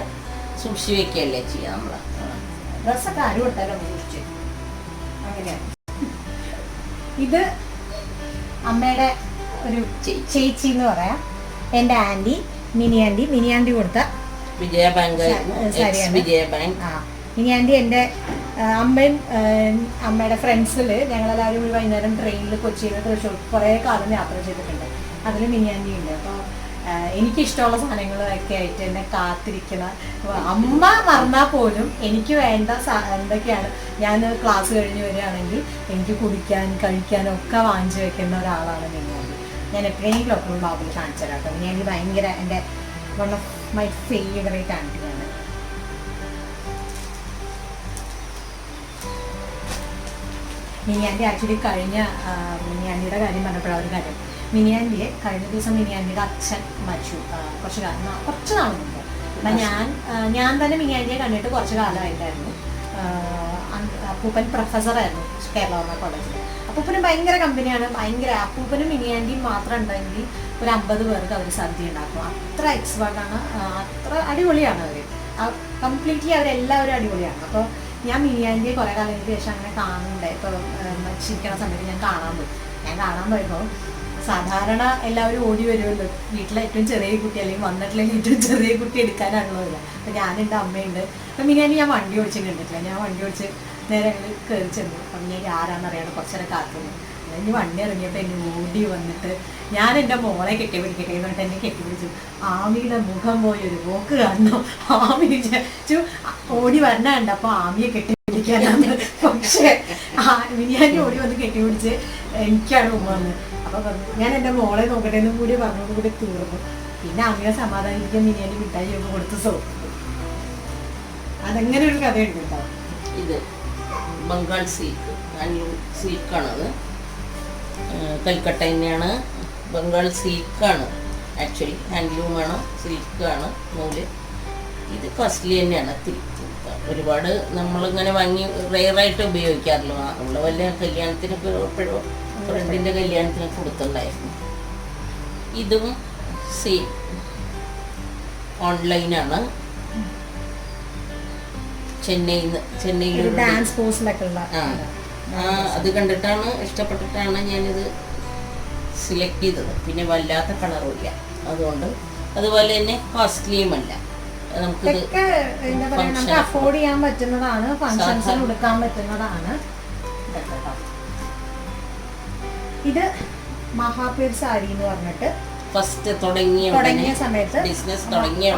സൂക്ഷിച്ചു വെക്കുകയല്ലേ ചെയ്യാം നമ്മള്. ഇത് അമ്മയുടെ ഒരു ചേച്ചി എന്ന് പറയാം. എൻ്റെ ആന്റി മിനി ആന്റി കൊടുത്ത വിജയ ബാങ്ക്. മിനി ആന്റി എൻ്റെ അമ്മയും അമ്മയുടെ ഫ്രണ്ട്സിൽ ഞങ്ങളെല്ലാവരും ഒരു വൈകുന്നേരം ട്രെയിനിൽ കൊച്ചിയിൽ നിന്ന് തൃശ്ശൂർ കുറേ കാലം യാത്ര ചെയ്തിട്ടുണ്ട്. അതിൽ മിനി ആന്റി ഉണ്ട്. അപ്പോൾ എനിക്കിഷ്ടമുള്ള സാധനങ്ങളൊക്കെ ആയിട്ട് എന്നെ കാത്തിരിക്കുന്ന അമ്മ മറന്നാൽ പോലും എനിക്ക് വേണ്ട എന്തൊക്കെയാണ് ഞാൻ ക്ലാസ് കഴിഞ്ഞ് വരികയാണെങ്കിൽ എനിക്ക് കുടിക്കാൻ കഴിക്കാനും ഒക്കെ വാങ്ങിച്ചു വെക്കുന്ന ഒരാളാണ് മിനി ആന്റി. ഞാൻ എപ്പോഴെങ്കിലും ഒക്കെ ബ്ലോഗിൽ കാണിച്ചു തരാം കേട്ടോ. മിനി ആന്റി ഭയങ്കര എൻ്റെ വൺ ഓഫ് മൈ ഫേവറേറ്റ് ആന്റിയാണ്. മിനി ആന്റി ആക്ച്വലി കഴിഞ്ഞ മിനി ആന്റിയുടെ കാര്യം പറഞ്ഞപ്പോഴാണ് ഒരു കാര്യം. മിനി ആന്റിയെ കഴിഞ്ഞ ദിവസം മിനി ആന്റിയുടെ അച്ഛൻ മരിച്ചു. കുറച്ച് നാൾ മുമ്പ്. അപ്പം ഞാൻ തന്നെ മിനി ആന്റിയെ കണ്ടിട്ട് കുറച്ച് കാലമായിട്ടായിരുന്നു. അപ്പൂപ്പൻ പ്രൊഫസറായിരുന്നു കേരള കോളേജിൽ. അപ്പൂപ്പനും ഭയങ്കര കമ്പനിയാണ്. ഭയങ്കര അപ്പൂപ്പനും മിനി ആന്റിയും മാത്രം ഉണ്ടെങ്കിൽ ഒരു 50 പേർക്ക് അവർ സദ്യ ഉണ്ടാക്കും. അത്ര എക്സ്പേർട്ടാണ്. അത്ര അടിപൊളിയാണ് അവർ. കംപ്ലീറ്റ്ലി അവരെല്ലാവരും അടിപൊളിയാണ്. അപ്പോൾ ഞാൻ മിനി ആന്റിയെ കുറേ കാലങ്ങൾക്ക് ശേഷം അങ്ങനെ കാണുന്നുണ്ട്. ഇപ്പോൾ മരിച്ചിരിക്കുന്ന സമയത്ത് ഞാൻ കാണാൻ പോയപ്പോൾ സാധാരണ എല്ലാവരും ഓടി വരുമല്ലോ. വീട്ടിലെ ഏറ്റവും ചെറിയ കുട്ടി അല്ലെങ്കിൽ വന്നിട്ടില്ലെങ്കിൽ ഏറ്റവും ചെറിയ കുട്ടി എടുക്കാനാണല്ലോ ഇല്ല. അപ്പം ഞാനുണ്ട്, അമ്മയുണ്ട്. അപ്പം മിനി ആന്റി ഞാൻ വണ്ടി ഓടിച്ച് കണ്ടിട്ടില്ല. ഞാൻ വണ്ടി ഓടിച്ച് നേരെ ഞങ്ങൾ കയറി ചെന്നു. അപ്പം ഞാൻ ആരാന്നറിയാണ്ട് കുറച്ചേരം കാത്തുന്നു. ഇനി വണ്ടി ഇറങ്ങിയപ്പോൾ എന്നെ ഓടി വന്നിട്ട് ഞാൻ എൻ്റെ മോളെ കെട്ടിപ്പിടിക്കട്ടെ എന്നിട്ട് എന്നെ കെട്ടിപ്പിടിച്ചു. ആമിയുടെ മുഖം പോയി ഒരു പോക്ക് കാണണം. ആമി വിചാരിച്ചു ഓടി വരണ കണ്ടപ്പോൾ ആമിയെ കെട്ടിപ്പിടിക്കാനാണ്. പക്ഷേ മിനിയാൻ്റെ ഓടി വന്ന് കെട്ടിപ്പിടിച്ച് എനിക്കാണ് ഉമ്മ വന്നത്. അപ്പോൾ പറഞ്ഞു ഞാൻ എൻ്റെ മോളെ നോക്കട്ടെ എന്നും കൂടി പറഞ്ഞോട് കൂടി തീർന്നു. പിന്നെ ആമിയെ സമാധാനിക്കാൻ മിനിയാൻ്റെ മിഠായി ഒക്കെ കൊടുത്ത് സോപ്പ്. അതങ്ങനെ ഒരു കഥയുണ്ട് കേട്ടോ. ഇത് ബംഗാൾ സിൽക്ക്, ഹാൻഡ്ലൂം സിൽക്കാണത്. കൽക്കട്ട തന്നെയാണ്. ബംഗാൾ സിൽക്കാണ് ആക്ച്വലി. ഹാൻഡ്ലൂമാണ്, സിൽക്കാണ് നൂല്. ഇത് കോസ്റ്റ്ലി തന്നെയാണ്. ഒരുപാട് നമ്മളിങ്ങനെ വാങ്ങി റെയറായിട്ട് ഉപയോഗിക്കാറില്ല. നമ്മൾ വല്ല കല്യാണത്തിനൊക്കെ എപ്പോഴും ഫ്രണ്ടിൻ്റെ കല്യാണത്തിനൊക്കെ കൊടുത്തിട്ടുണ്ടായിരുന്നു. ഇതും സെയിം ഓൺലൈനാണ്. ചെന്നൈയിൽ ഡാൻസ് പോസിലൊക്കെ ഉള്ള അത് കണ്ടിട്ടാണ്, ഇഷ്ടപ്പെട്ടിട്ടാണ് ഞാനിത് സെലക്ട് ചെയ്തത്. പിന്നെ വല്ലാത്ത കളറുമില്ല, അതുകൊണ്ട് അതുപോലെ തന്നെ കോസ്റ്റ്ലിയും അല്ല. നമുക്കിത് ഇതൊക്കെ എന്താ പറയാ നമുക്ക് അഫോർഡ് ചെയ്യാൻ പറ്റുന്നതാണ്, ഫങ്ഷൻസിന് കൊടുക്കാൻ പറ്റുന്നതാണ്. ഇതൊക്കെ കേട്ടോ. ഇത് മഹാപീർ സാരി എന്ന് പറഞ്ഞിട്ട് ഫസ്റ്റ് തുടങ്ങിയ സമയത്ത് ബിസിനസ് തുടങ്ങിയ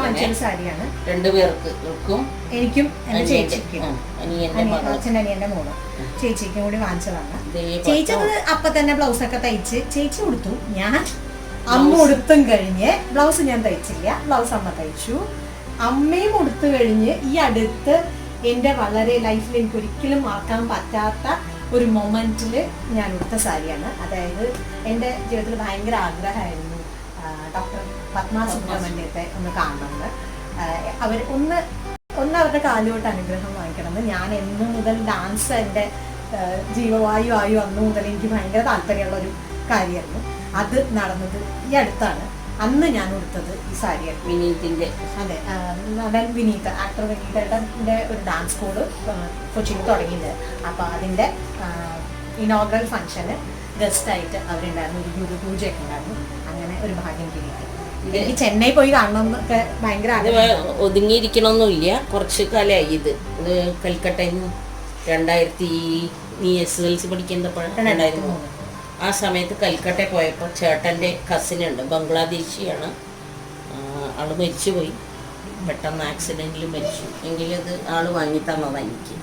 സാരിയാണ്. രണ്ടുപേർക്കും എനിക്കും എന്റെ ചേച്ചിക്കും അനിയന്റെ മോളും ചേച്ചിക്കും കൂടി വാങ്ങിച്ചതാണ്. ചേച്ചി അത് അപ്പൊ തന്നെ ബ്ലൗസ് ഒക്കെ തയ്ച്ച് ചേച്ചി കൊടുത്തു. ഞാൻ അമ്മ ഉടുത്തും കഴിഞ്ഞ് ബ്ലൗസ് ഞാൻ തയ്ച്ചില്ല, ബ്ലൗസ് അമ്മ തയ്ച്ചു. അമ്മയും ഉടുത്തു കഴിഞ്ഞ് ഈ അടുത്ത് എൻ്റെ വളരെ ലൈഫിൽ എനിക്ക് ഒരിക്കലും മറക്കാൻ പറ്റാത്ത ഒരു മൊമെന്റിൽ ഞാൻ ഉടുത്ത സാരിയാണ്. അതായത് എൻ്റെ ജീവിതത്തിൽ ഭയങ്കര ആഗ്രഹമായിരുന്നു ഡോക്ടർ പത്മ സുബ്രഹ്മണ്യത്തെ ഒന്ന് കാണണമെന്ന്. അവർ ഒന്ന് അവരുടെ കാലുകൊണ്ട് അനുഗ്രഹം വാങ്ങിക്കണമെന്ന്. ഞാൻ എന്നു മുതൽ ഡാൻസ് എൻ്റെ ജീവവായു ആയു അന്ന് മുതൽ എനിക്ക് ഭയങ്കര താല്പര്യമുള്ളൊരു കാര്യമായിരുന്നു. അത് നടന്നത് ഈ അടുത്താണ്. അന്ന് ഞാൻ ഉടുത്തത് ഈ സാരിയായിരുന്നു. വിനീതിൻ്റെ അതെ, നടൻ വിനീത്, ആക്ടർ വിനീതയുടെ ഒരു ഡാൻസ് സ്കൂള് കൊച്ചിയിൽ തുടങ്ങിയത്. അപ്പോൾ അതിൻ്റെ ഇനോഗ്രൽ ഫംഗ്ഷന് ഗസ്റ്റായിട്ട് അവരുണ്ടായിരുന്നു. ഒരു ഗുരുപൂജയൊക്കെ ഉണ്ടായിരുന്നു. അങ്ങനെ ഒരു ഭാഗ്യം കിട്ടിയിട്ട് എനിക്ക് ചെന്നൈ പോയി കാണണം എന്നൊക്കെ ഭയങ്കര ഒതുങ്ങിയിരിക്കണമെന്നില്ല. കുറച്ച് കാലമായി ഇത് കൽക്കട്ടയിൽ നിന്ന് 2000 SSLC പഠിക്കുന്നപ്പോഴായിരുന്നു. ആ സമയത്ത് കൽക്കട്ടയിൽ പോയപ്പോൾ ചേട്ടൻ്റെ കസിനുണ്ട്, ബംഗ്ലാദേശിയാണ്. ആള് മരിച്ചുപോയി, പെട്ടെന്ന് ആക്സിഡൻറ്റിൽ മരിച്ചു. എങ്കിലത് ആള് വാങ്ങി തന്നതാണ് എനിക്ക്.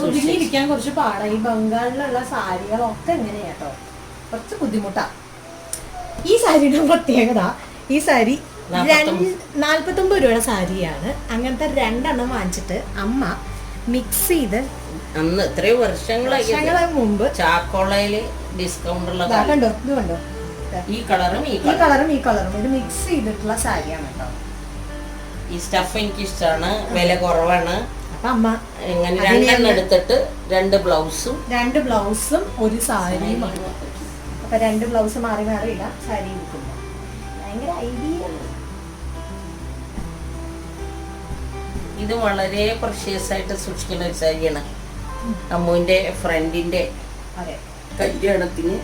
ഒതുങ്ങിയിരിക്കാൻ കുറച്ച് പാടാ. ഈ ബംഗാളിലുള്ള സാരികളൊക്കെ എങ്ങനെയാട്ടോ കുറച്ച് ബുദ്ധിമുട്ടാണ്. ഈ സാരിയുടെ പ്രത്യേകത, ഈ സാരി 49 രൂപയുടെ സാരിയാണ്. അങ്ങനത്തെ 2 വാങ്ങിച്ചിട്ട് അമ്മ മിക്സ് ചെയ്ത് അന്ന് എത്രയോ വർഷങ്ങളായി മുമ്പ് ചാക്കോളയില് ഡിസ്കൗണ്ട് ഉള്ള കണ്ടോ, ഇത് കണ്ടോ, ഈ കളറും ഇത് മിക്സ് ചെയ്തിട്ടുള്ള സാരിയാണ് കേട്ടോ. ഈ സ്റ്റഫ് എനിക്ക് ഇഷ്ടമാണ്, വില കുറവാണ്. അപ്പൊ അമ്മ ഇങ്ങനെ 2 എടുത്തിട്ട് 2 ബ്ലൗസും ഒരു സാരിയും. അപ്പൊ 2 ബ്ലൗസ് മാറി ഇടാം സാരി കിട്ടുമ്പോ. ഭയങ്കര ഐഡിയ. ഇത് വളരെ പ്രഷ്യസ് ആയിട്ട് സൂക്ഷിക്കുന്ന ഒരു സാരിയാണ്. അമ്മുവിന്റെ ഫ്രണ്ടിന്റെ കല്യാണത്തിന്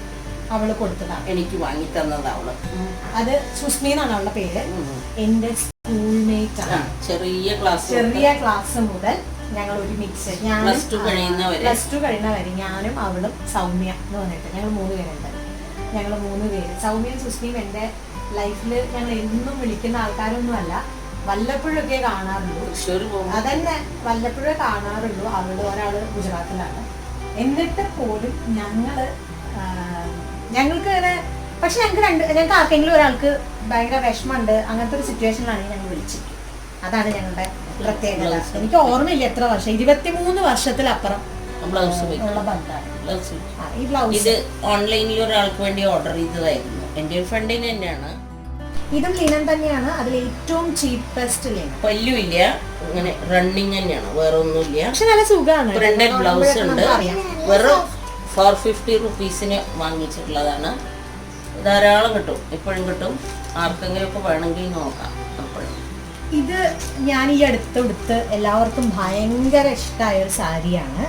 അവള് കൊടുത്തതാണ്, എനിക്ക് വാങ്ങി തന്നത് അവള്. അത് സുസ്മി എന്നാണ് അവളുടെ പേര്. എന്റെ സ്കൂൾമേറ്റ് ആണ്. ചെറിയ ക്ലാസ് മുതൽ ഞങ്ങൾ ഒരുമിച്ച്, ഞാൻ പ്ലസ് ടു കഴിയുന്നവരെ ഞാനും അവളും സൗമ്യ എന്ന് പറഞ്ഞിട്ട് ഞങ്ങൾ 3 പേരുണ്ട്. ഞങ്ങൾ 3 പേര്, സൗമ്യയും സുസ്മിയും എൻ്റെ ലൈഫിൽ ഞങ്ങൾ എന്നും വിളിക്കുന്ന ആൾക്കാരൊന്നുമല്ല. വല്ലപ്പോഴൊക്കെ കാണാറുള്ളൂ. അതന്നെ വല്ലപ്പോഴേ കാണാറുള്ളൂ. അവള് ഒരാള് ഗുജറാത്തിലാണ്. എന്നിട്ട് പോലും ഞങ്ങൾക്ക് ഇങ്ങനെ, പക്ഷെ ഞങ്ങൾക്ക് ആർക്കെങ്കിലും ഒരാൾക്ക് ഭയങ്കര വിഷമമുണ്ട്, അങ്ങനത്തെ ഒരു സിറ്റുവേഷനിലാണെങ്കിൽ ഞങ്ങൾ വിളിച്ചിരിക്കും. അതാണ് ഞങ്ങളുടെ പ്രത്യേകത. എനിക്ക് ഓർമ്മയില്ല എത്ര വർഷം, 23 വർഷത്തിലപ്പുറം ഉള്ള ബന്ധമാണ് ഈ ബ്ലൗസ്. ഇത് ഓൺലൈനിൽ ഒരാൾക്ക് വേണ്ടി ഓർഡർ ചെയ്തതായിരുന്നു, എൻ്റെ ഒരു ഫ്രണ്ടിന് തന്നെയാണ്. ഇതും ലിനൻ തന്നെയാണ്, അതിൽ ഏറ്റവും ചീപ്പസ്റ്റ് ലിനൻ. പല്ലുമില്ല, ഇങ്ങനെ റണ്ണിങ് തന്നെയാണ്, വേറെ ഒന്നുമില്ല. പക്ഷെ നല്ല സുഖമാണ്. പ്രിന്റഡ് ബ്ലൗസ് ഉണ്ട്. വെറും 450 റുപ്പീസിന് വാങ്ങിച്ചിട്ടുള്ളതാണ്. ധാരാളം കിട്ടും, ഇപ്പോഴും കിട്ടും. ആർക്കെങ്കിലും ഒക്കെ വേണമെങ്കിൽ നോക്കാം. ഇത് ഞാൻ ഈ അടുത്തെടുത്ത് എല്ലാവർക്കും ഭയങ്കര ഇഷ്ടമായ ഒരു സാരിയാണ്.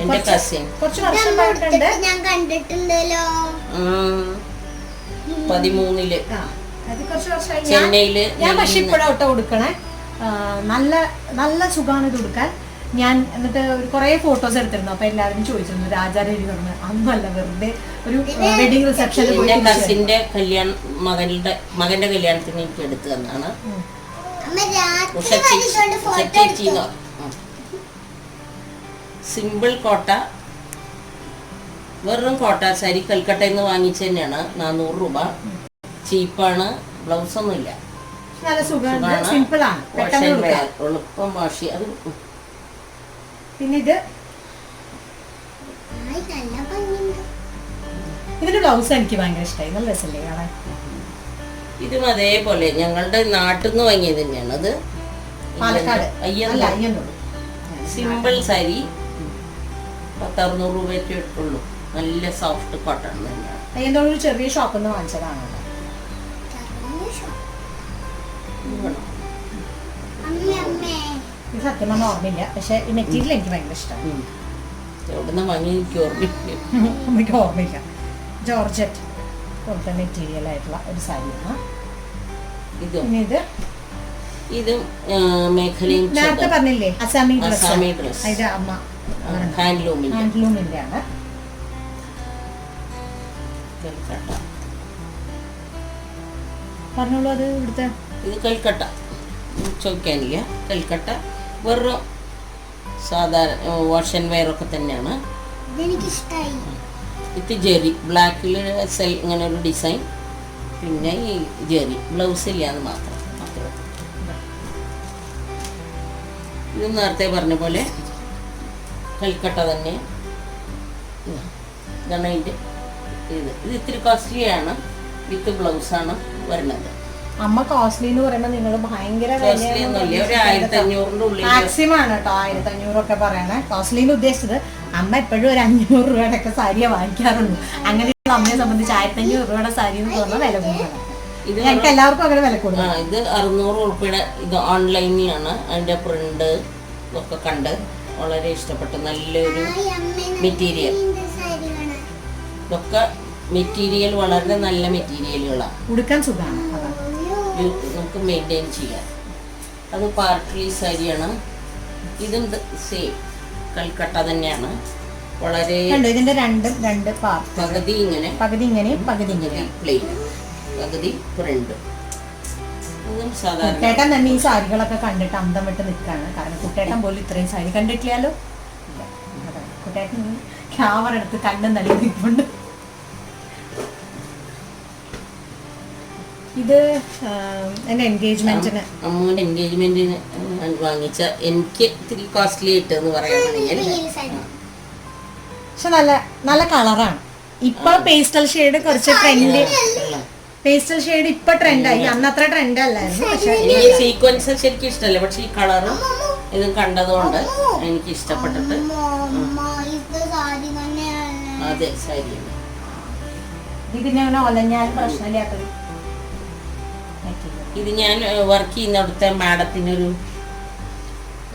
എന്റെ കസിൻ കുറച്ച് വർഷമായിട്ടുണ്ട്, ഞാൻ കണ്ടിട്ടുണ്ടല്ലോ. 13 ചെന്നൈയില്. ചെന്നൈയില്. ഞാൻ പക്ഷെ ഇപ്പോഴോട്ടോ കൊടുക്കണേ. നല്ല സുഖമാണ് ഇത് കൊടുക്കാൻ. ഞാൻ എന്നിട്ട് കുറെ ഫോട്ടോസ് എടുത്തിരുന്നു. അപ്പൊ എല്ലാവരും ചോദിച്ചിരുന്നു രാജാരവി പറഞ്ഞു. അന്നല്ല, വെറുതെ ഒരു വെഡിങ് റിസപ്ഷനിൽ പോയി. കസിന്റെ മകന്റെ കല്യാണത്തിന് എനിക്ക് എടുത്തു തന്നാണ്. സിമ്പിൾ കോട്ട, വെറും കോട്ട സാരി കൽക്കട്ടയിൽ നിന്ന് വാങ്ങിച്ചു തന്നെയാണ്. 400 രൂപ. ചീപ്പാണ്, ബ്ലൗസ് ഒന്നുമില്ല, നല്ല സുഖമാണ്, സിമ്പിൾ ആണ്, എളുപ്പം വാഷ് ചെയ്യാം. അത് പിന്നെ ഇതിന്റെ ബ്ലൗസ് എനിക്ക് ഭയങ്കര ഇഷ്ടമായി, നല്ല രസമല്ലേ കാണാൻ. ഇതും അതേപോലെ ഞങ്ങളുടെ നാട്ടിൽ നിന്ന് വാങ്ങിയത് തന്നെയാണ്. അത് പാലക്കാട് സിമ്പിൾ സാരി 600 രൂപയൊക്കെ ഉള്ളൂ. നല്ല സോഫ്റ്റ് കോട്ടൺ തന്നെയാണ്. അയ്യന്തോട് ഒരു ചെറിയ ഷോപ്പിൽ നിന്ന് വാങ്ങിച്ചതാണ്. ഇത് സത്യം പറഞ്ഞാൽ ഓർമ്മയില്ല, പക്ഷെ ഈ മെറ്റീരിയൽ എനിക്ക് ഭയങ്കര ഇഷ്ടമാണ്. എവിടുന്ന് വാങ്ങി എനിക്ക് ഓർമ്മയില്ല. ജോർജറ്റ് പോലത്തെ മെറ്റീരിയൽ ആയിട്ടുള്ള ഒരു സാരിയാണ്. ഇതും പിന്നെ ഇതും മേഖലയും നേരത്തെ പറഞ്ഞില്ലേ അസാമി അസാമി ഡ്രസ് ഇത് അമ്മ ഹാൻഡ്ലൂമിന്റെ ആണ്. കൽക്കട്ട. പറഞ്ഞോളൂ അത് ഇവിടുത്തെ. ഇത് കൽക്കട്ട ചോദിക്കാനില്ല. കൽക്കട്ട വെറും സാധാരണ വാഷ് ആൻഡ് വെയർ ഒക്കെ തന്നെയാണ്. ഇത് ജെറി ബ്ലാക്കിൽ ഇങ്ങനെ ഒരു ഡിസൈൻ, പിന്നെ ഈ ജെറി ബ്ലൗസ് ഇല്ലാന്ന് മാത്രം. ഇത് നേരത്തെ പറഞ്ഞ പോലെ കൽക്കട്ട തന്നെ. ഇതാണ് ഇതിൻ്റെ ഇത് ഇത്തിരി കോസ്റ്റ്ലിയാണ്. വിത്ത് ബ്ലൗസാണ് വരുന്നത്. അമ്മ കോസ്റ്റ്ലി എന്ന് പറയുമ്പോൾ നിങ്ങൾ ഭയങ്കര മാക്സിമം ആണ് കേട്ടോ 1500 ഒക്കെ പറയണേ. കോസ്റ്റ്ലിന്ന് ഉദ്ദേശിച്ചത് അമ്മ എപ്പോഴും ഒരു 500 രൂപയുടെ ഒക്കെ സാരിയെ വാങ്ങിക്കാറുള്ളൂ. അങ്ങനെ അമ്മയെ സംബന്ധിച്ച് 1500 രൂപയുടെ സാരി എന്ന് പറഞ്ഞാൽ വില കൂടുതലാണ്. ഇത് ഞങ്ങൾക്ക് എല്ലാവർക്കും അങ്ങനെ വില കൂടുതൽ. ഇത് 600 ഉറുപ്പിയുടെ ഇത് ഓൺലൈനിലാണ്. അതിന്റെ പ്രിന്റ് ഇതൊക്കെ കണ്ട് വളരെ ഇഷ്ടപ്പെട്ടു. നല്ലൊരു മെറ്റീരിയൽ. ഇതൊക്കെ മെറ്റീരിയൽ വളരെ നല്ല മെറ്റീരിയലുകളാണ്. ഉടുക്കാൻ സുഖമാണ്, നമുക്ക് മെയിൻറ്റെയിൻ ചെയ്യാം. അത് പാർട്ടി സാരിയാണ്. ഇതും സെയിം കൽക്കട്ട തന്നെയാണ്. വളരെ ഇതിന്റെ രണ്ട് പകുതി ഇങ്ങനെ പ്ലെയിൻ, പകുതി പ്രിന്റ്. ഇതും സാധാരണ കുട്ടേട്ടൻ തന്നെ ഈ സാരികളൊക്കെ കണ്ടിട്ട് അന്തം വിട്ട് നിൽക്കാണ്. കാരണം കുട്ടേട്ടൻ പോലും ഇത്രയും സാരി കണ്ടിട്ടില്ലല്ലോ. കുട്ടേട്ടൻ ക്യാമറ എടുത്ത് കണ്ടും തള്ളി നിൽപ്പുണ്ട്. ഇത് എന്റെ എൻഗേജ്മെന്റിന് അമ്മൂന്റെ എൻഗേജ്മെന്റിന് വാങ്ങിച്ച എനിക്ക് ഇത്തിരി കോസ്റ്റ്ലി ആയിട്ടെന്ന് പറയാണെങ്കിൽ. പക്ഷെ നല്ല നല്ല കളറാണ്. ഇപ്പൊ പേസ്റ്റൽ ഷെയ്ഡ് കുറച്ച് ട്രെൻഡ്. പേസ്റ്റൽ ഷെയ്ഡ് ഇപ്പൊ ട്രെൻഡായി, അന്ന് അത്ര ട്രെൻഡ് അല്ലായിരുന്നു. പക്ഷെ എനിക്ക് സീക്വൻസ് ശരിക്കും ഇഷ്ടമല്ല. പക്ഷെ ഈ കളറും ഇതും കണ്ടതുകൊണ്ട് എനിക്ക് ഇഷ്ടപ്പെട്ടിട്ട്. അതെ സാരിയാണ്. ഇതിനെ ഒലഞ്ഞാലും പ്രശ്നമില്ലാത്തൊരു. ഇത് ഞാൻ വർക്ക് ചെയ്യുന്നിടത്തെ മാഡത്തിനൊരു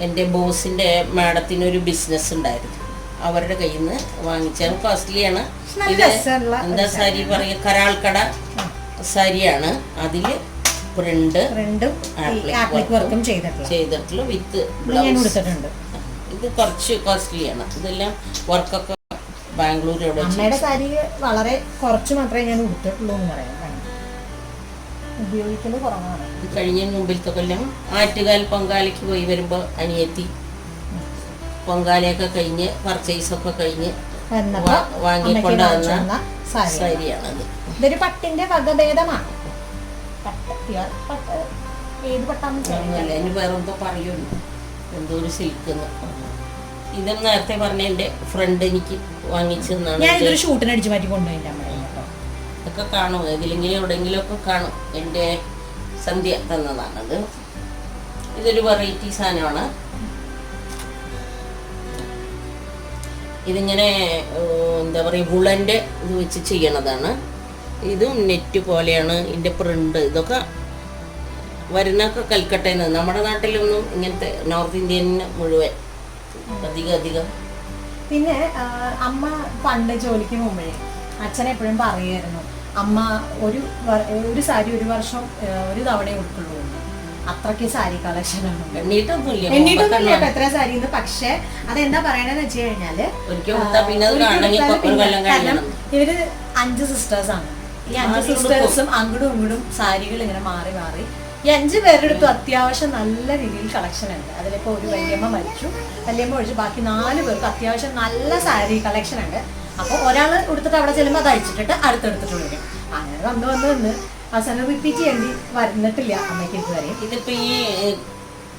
എൻ്റെ ബോസിൻ്റെ മാഡത്തിനൊരു ബിസിനസ് ഉണ്ടായിരുന്നു. അവരുടെ കയ്യിൽ നിന്ന് വാങ്ങിച്ചാൽ കോസ്റ്റ്ലിയാണ്. ഇത് എന്താ സാരി പറയുക, കരാൾക്കട സാരിയാണ്. അതിൽ പ്രിന്റും വർക്കും ചെയ്തിട്ടുള്ള വിത്ത് ബ്ലൗസ്. ഇത് കുറച്ച് കോസ്റ്റ്ലിയാണ്. ഇതെല്ലാം വർക്കൊക്കെ ബാംഗ്ലൂർ. അമ്മയുടെ സാരി വളരെ കുറച്ച് മാത്രമേ ഞാൻ ഉടുത്തിട്ടുള്ളൂ എന്ന് പറയാം. ഉപയോഗിക്കല് കുറവാണ്. ഇത് കഴിഞ്ഞ മുമ്പിലത്തെ കൊല്ലം ആറ്റുകാൽ പൊങ്കാലയ്ക്ക് പോയി വരുമ്പോൾ അനിയത്തി പൊങ്കാലയൊക്കെ കഴിഞ്ഞ് പർച്ചേസൊക്കെ കഴിഞ്ഞ് വാങ്ങിക്കൊണ്ടുവന്ന സാരിയാണത്. ഇതൊരു പട്ടിന്റെ വകഭേദമാണ്. ഏത് പട്ടാന്ന് അതിന് വേറെ എന്തോ പറയുന്നു, എന്തോ ഒരു സിൽക്ക്. ഇതും നേരത്തെ പറഞ്ഞ എൻ്റെ ഫ്രണ്ട് എനിക്ക് വാങ്ങിച്ചു തന്നാണ്. ഞാൻ ഇതൊരു ഷൂട്ടിന് അടിച്ചു മാറ്റി കൊണ്ടുപോയി. ഇതൊക്കെ കാണും, ഏതിലെങ്കിലും എവിടെയെങ്കിലും ഒക്കെ കാണും. എൻ്റെ സന്ധ്യ തന്നതാണത്. ഇതൊരു വെറൈറ്റി സാധനമാണ്. ഇതിങ്ങനെ എന്താ പറയുക, വുളൻ്റെ ഇത് വെച്ച് ചെയ്യണതാണ്. ഇതും നെറ്റ് പോലെയാണ് ഇതിൻ്റെ പ്രിന്റ്. ഇതൊക്കെ വരുന്നൊക്കെ കൽക്കട്ടയിൽ നിന്ന്. നമ്മുടെ നാട്ടിലൊന്നും ഇങ്ങനത്തെ നോർത്ത് ഇന്ത്യൻ മുഴുവൻ അധികം. പിന്നെ അമ്മ പണ്ട് ജോലിക്ക് പോകുമ്പോഴേ അച്ഛൻ എപ്പോഴും പറയുമായിരുന്നു, അമ്മ ഒരു സാരി ഒരു വർഷം ഒരു തവണ ഉടുക്കുള്ളൂ. അത്രയ്ക്ക് സാരി കളക്ഷനാണ്. എണ്ണീട്ടൊന്നുമില്ല എത്ര സാരി. പക്ഷെ അതെന്താ പറയണെന്ന് വെച്ച് കഴിഞ്ഞാല്, കാരണം ഇവര് 5 സിസ്റ്റേഴ്സാണ്. ഈ 5 സിസ്റ്റേഴ്സും അങ്ങോട്ടും ഇങ്ങോട്ടും സാരികൾ ഇങ്ങനെ മാറി മാറി ഈ 5 പേരുടെ അടുത്തും അത്യാവശ്യം നല്ല രീതിയിൽ കളക്ഷൻ ഉണ്ട്. അതിലിപ്പോ ഒരു വല്യമ്മ മരിച്ചു, വല്യമ്മ ഒഴിച്ച് ബാക്കി 4 പേർക്ക് അത്യാവശ്യം നല്ല സാരി കളക്ഷൻ ഉണ്ട്. അപ്പോൾ ഒരാൾ എടുത്തിട്ട് അവിടെ ചെല്ലുമ്പോൾ അത് അഴിച്ചിട്ടിട്ട് അടുത്തെടുത്തിട്ട് വിളിക്കും. അങ്ങനെ വന്ന് അവസാനം റിപ്പീറ്റ് ചെയ്യേണ്ടി വരുന്നിട്ടില്ല അമ്മയ്ക്ക് ഇതുവരെ. ഇതിപ്പോ ഈ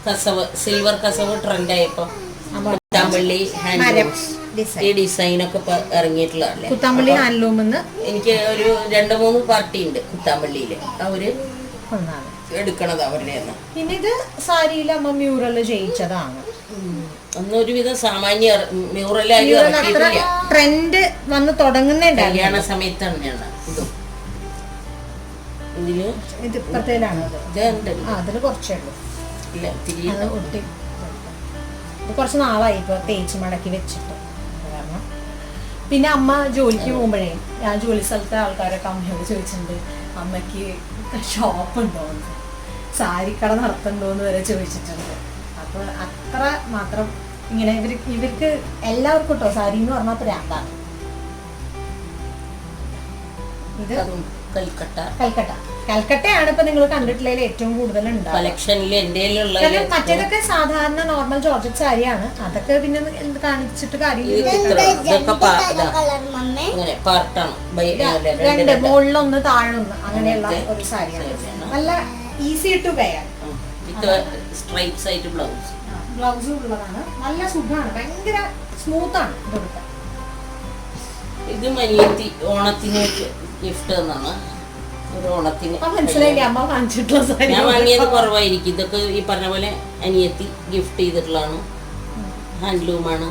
കസവ്, സിൽവർ കസവ് ട്രെൻഡായപ്പോ കുത്താമ്പള്ളി ഈ ഡിസൈനൊക്കെ ഇപ്പൊ ഇറങ്ങിയിട്ടുള്ളതല്ലേ. കുത്താമ്പള്ളി ഹാൻഡ്ലൂമെന്ന് എനിക്ക് ഒരു 2-3 പാർട്ടി ഉണ്ട് കുത്താമ്പള്ളിയില്. അവര് എടുക്കണത് അവരുടെ. പിന്നെ ഇത് സാരിയിൽ അമ്മ മ്യൂറല് ചെയ്യിച്ചതാണ്. ഒന്നൊരുവിധം സാമാന്യ മ്യൂറലായി ട്രെൻഡ് വന്ന് തുടങ്ങുന്ന കല്യാണ സമയത്ത് തന്നെയാണ്. ഇതില് ഇത് ഇപ്പത്തേലാണ്. അതില് കുറച്ചേ ഉള്ളൂ. കുറച്ച് നാളായി ഇപ്പൊ തേച്ച് മടക്കി വെച്ചിട്ട്. കാരണം പിന്നെ അമ്മ ജോലിക്ക് പോകുമ്പോഴേ ഞാൻ ജോലി സ്ഥലത്തെ ആൾക്കാരൊക്കെ അമ്മയോട് ചോദിച്ചിട്ടുണ്ട്, അമ്മയ്ക്ക് ഷോപ്പ് ഉണ്ടോ. സാരിക്കട നടത്തണ്ടോ എന്ന് വരെ ചോദിച്ചിട്ടുണ്ട്. അപ്പോൾ അത്ര മാത്രം ഇങ്ങനെ ഇവർക്ക് എല്ലാവർക്കും കേട്ടോ സാരി എന്ന് പറഞ്ഞാൽ പ്രാന്താണ്. ഇത് കൽക്കട്ടയാണ് ഇപ്പൊ നിങ്ങൾ കണ്ടിട്ടുള്ളതിൽ ഏറ്റവും കൂടുതൽ മറ്റേതൊക്കെ സാധാരണ നോർമൽ ജോർജറ്റ് സാരിയാണ്. അതൊക്കെ പിന്നെ കാണിച്ചിട്ട് കാര്യമില്ല. രണ്ട് മുകളിലൊന്ന് താഴൊന്ന് അങ്ങനെയുള്ള ഒരു സാരിയാണ്. നല്ല ഈസി ടു വെയർ, ബ്ലൗസും ഉള്ളതാണ്. നല്ല സുഖമാണ്, ഭയങ്കര സ്മൂത്ത് ആണ് ഇതെടുക്കാൻ. ഇത് മനിയത്തി ഓണത്തിന് ഗിഫ്റ്റ് എന്നാണ്. ഒരു ഓണത്തിന് ഞാൻ വാങ്ങിയത് കുറവായിരിക്കും. ഇതൊക്കെ ഈ പറഞ്ഞ പോലെ അനിയത്തി ഗിഫ്റ്റ് ചെയ്തിട്ടുള്ളതാണ്. ഹാൻഡ്ലൂമാണ്.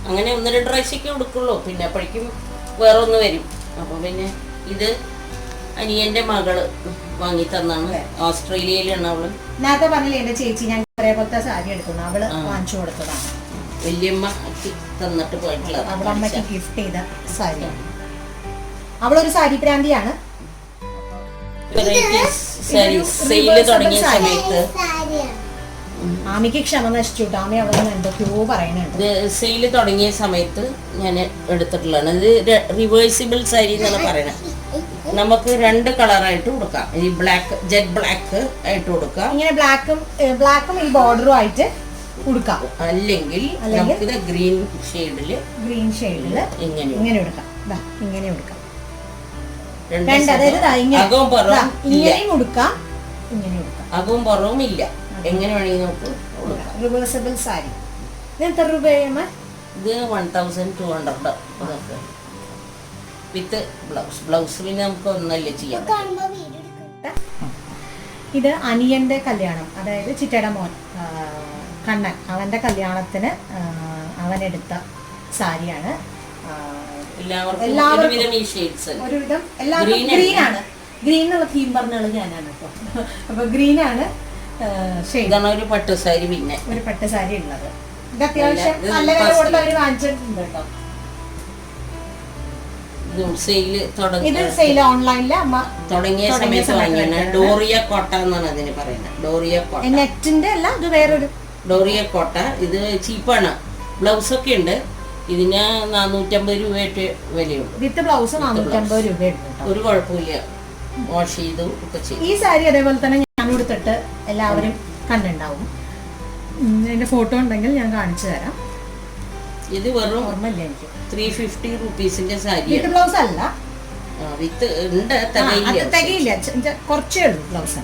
അങ്ങനെ 1-2 പ്രാവശ്യമൊക്കെ കൊടുക്കുള്ളൂ. പിന്നെ അപ്പോഴേക്കും വേറെ ഒന്ന് വരും. അപ്പോൾ പിന്നെ ഇത് അനിയന്റെ മകള് വാങ്ങി തന്നാണ്. ഓസ്ട്രേലിയയിലാണ് അവള്. നേരത്തെ പറഞ്ഞില്ലേ എന്റെ ചേച്ചി ഞാൻ ഒരേപോലത്തെ സാരി എടുക്കുന്നു, അവള് വാങ്ങിച്ചു കൊടുത്തതാണ്. വല്യമ്മ തന്നിട്ട് പോയിട്ടുള്ളത്. അവളെ അമ്മയ്ക്ക് ഗിഫ്റ്റ് ചെയ്ത സാരിയാണ്. അവളൊരു സാരി പ്രാന്തിയാണ്. തുടങ്ങിയ സമയത്ത് ആമിക്ക് ക്ഷമ നശിച്ചു. ആമി അവിടെ എന്തൊക്കെയോ പറയുന്നുണ്ട്. സെയില് തുടങ്ങിയ സമയത്ത് ഞാൻ എടുത്തിട്ടുള്ളതാണ്. ഇത് റിവേഴ്സിബിൾ സാരി എന്നാണ് പറയുന്നത്. നമുക്ക് 2 കളറായിട്ട് കൊടുക്കാം. ഈ ബ്ലാക്ക്, ജെറ്റ് ബ്ലാക്ക് ആയിട്ട് കൊടുക്കാം. ഇങ്ങനെ ബ്ലാക്കും ഈ ബോർഡറും ആയിട്ട് കൊടുക്കാം. അല്ലെങ്കിൽ നമുക്കിത് ഗ്രീൻ ഷെയ്ഡില് ഇങ്ങനെ എടുക്കാം. ഇങ്ങനെ കൊടുക്കാം. അകവും പുറവും ഇല്ല. എങ്ങനെ വേണമെങ്കിൽ നമുക്ക് റിവേഴ്സിബിൾ സാരി. എത്ര രൂപയമ്മ? ഇത് 1200 വിത്ത് ബ്ലൗസ്. ബ്ലൗസ് പിന്നെ നമുക്ക് ഒന്നല്ലേ ചെയ്യാം. ഇത് അനിയന്റെ കല്യാണം, അതായത് ചിറ്റയുടെ മോൻ കണ്ണൻ, അവന്റെ കല്യാണത്തിന് അവൻ എടുത്ത സാരിയാണ്. ഒരുവിധം എല്ലാവർക്കും ഗ്രീനാണ്. ഗ്രീൻ എന്നുള്ള തീം പറഞ്ഞാൽ ഞാനാണ് കേട്ടോ. അപ്പൊ ഗ്രീനാണ് ഒരു പട്ട് സാരി. പിന്നെ ഒരു പട്ട് സാരി ഉള്ളത്. ഇത് അത്യാവശ്യം നല്ല വില കൊടുത്ത് അവര് വാങ്ങിച്ചിട്ടുണ്ട് കേട്ടോ. ഇത് സെയിൽ ഓൺലൈനില് അമ്മ തുടങ്ങിയ സമയത്ത് വാങ്ങിയാണ്. ഡോറിയ കോട്ട എന്നാണ് അതിന് പറയുന്നത്. ഡോറിയ കോട്ട നെറ്റിന്റെ അല്ല, ഇത് വേറൊരു ഡോറിയ കോട്ട. ഇത് ചീപ്പാണ്. ബ്ലൗസ് ഒക്കെ ഉണ്ട്. ഇതിന് 450 രൂപയായിട്ട് വിലയുള്ളൂ. വിത്ത് ബ്ലൗസ് 450 രൂപയുണ്ട്. ഒരു കുഴപ്പമില്ല, വാഷ് ചെയ്തു ഒക്കെ ചെയ്യും. ഈ സാരി അതേപോലെ തന്നെ ഞാൻ കൊടുത്തിട്ട് എല്ലാവരും കണ്ടുണ്ടാവും. എന്റെ ഫോട്ടോ ഉണ്ടെങ്കിൽ ഞാൻ കാണിച്ചു തരാം. ഇത് വെറും ഓർമ്മയില്ല എനിക്ക്. 350 റുപ്പീസിന്റെ സാരി. വിത്ത് ബ്ലൗസ് അല്ല, വിത്ത് ഉണ്ട്, തികയില്ല, കുറച്ചേ ഉള്ളൂ ബ്ലൗസ്.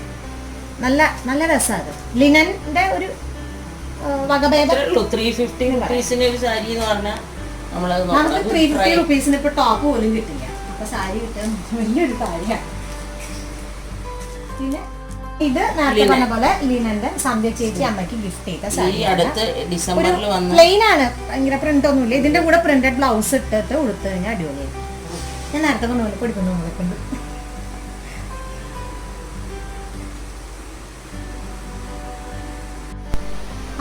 നല്ല നല്ല രസമാണ്. ലിനന്റെ ഒരു വകഭേദം. 350 റുപ്പീസിന്റെ ഒരു സാരി എന്ന് പറഞ്ഞാൽ നമുക്ക് 350 റുപ്പീസിന് ഇപ്പൊ ടോപ്പ് പോലും കിട്ടില്ല. അപ്പൊ സാരി കിട്ടാൻ വലിയൊരു കാര്യമാണ്. പിന്നെ ഇത് നേരത്തെ പറഞ്ഞ പോലെ ലിനന്റെ സന്ധ്യ ചേച്ചി അമ്മയ്ക്ക് ഗിഫ്റ്റ് ചെയ്ത സാരി. പ്ലെയിൻ ആണ്, ഭയങ്കര പ്രിന്റ് ഒന്നുമില്ല. ഇതിന്റെ കൂടെ പ്രിന്റഡ് ബ്ലൗസ് ഇട്ടിട്ട് ഉടുത്തു കഴിഞ്ഞാൽ അടിപൊളിയായി. ഞാൻ നേരത്തെ പറഞ്ഞ പോലെ പഠിക്കുന്നു.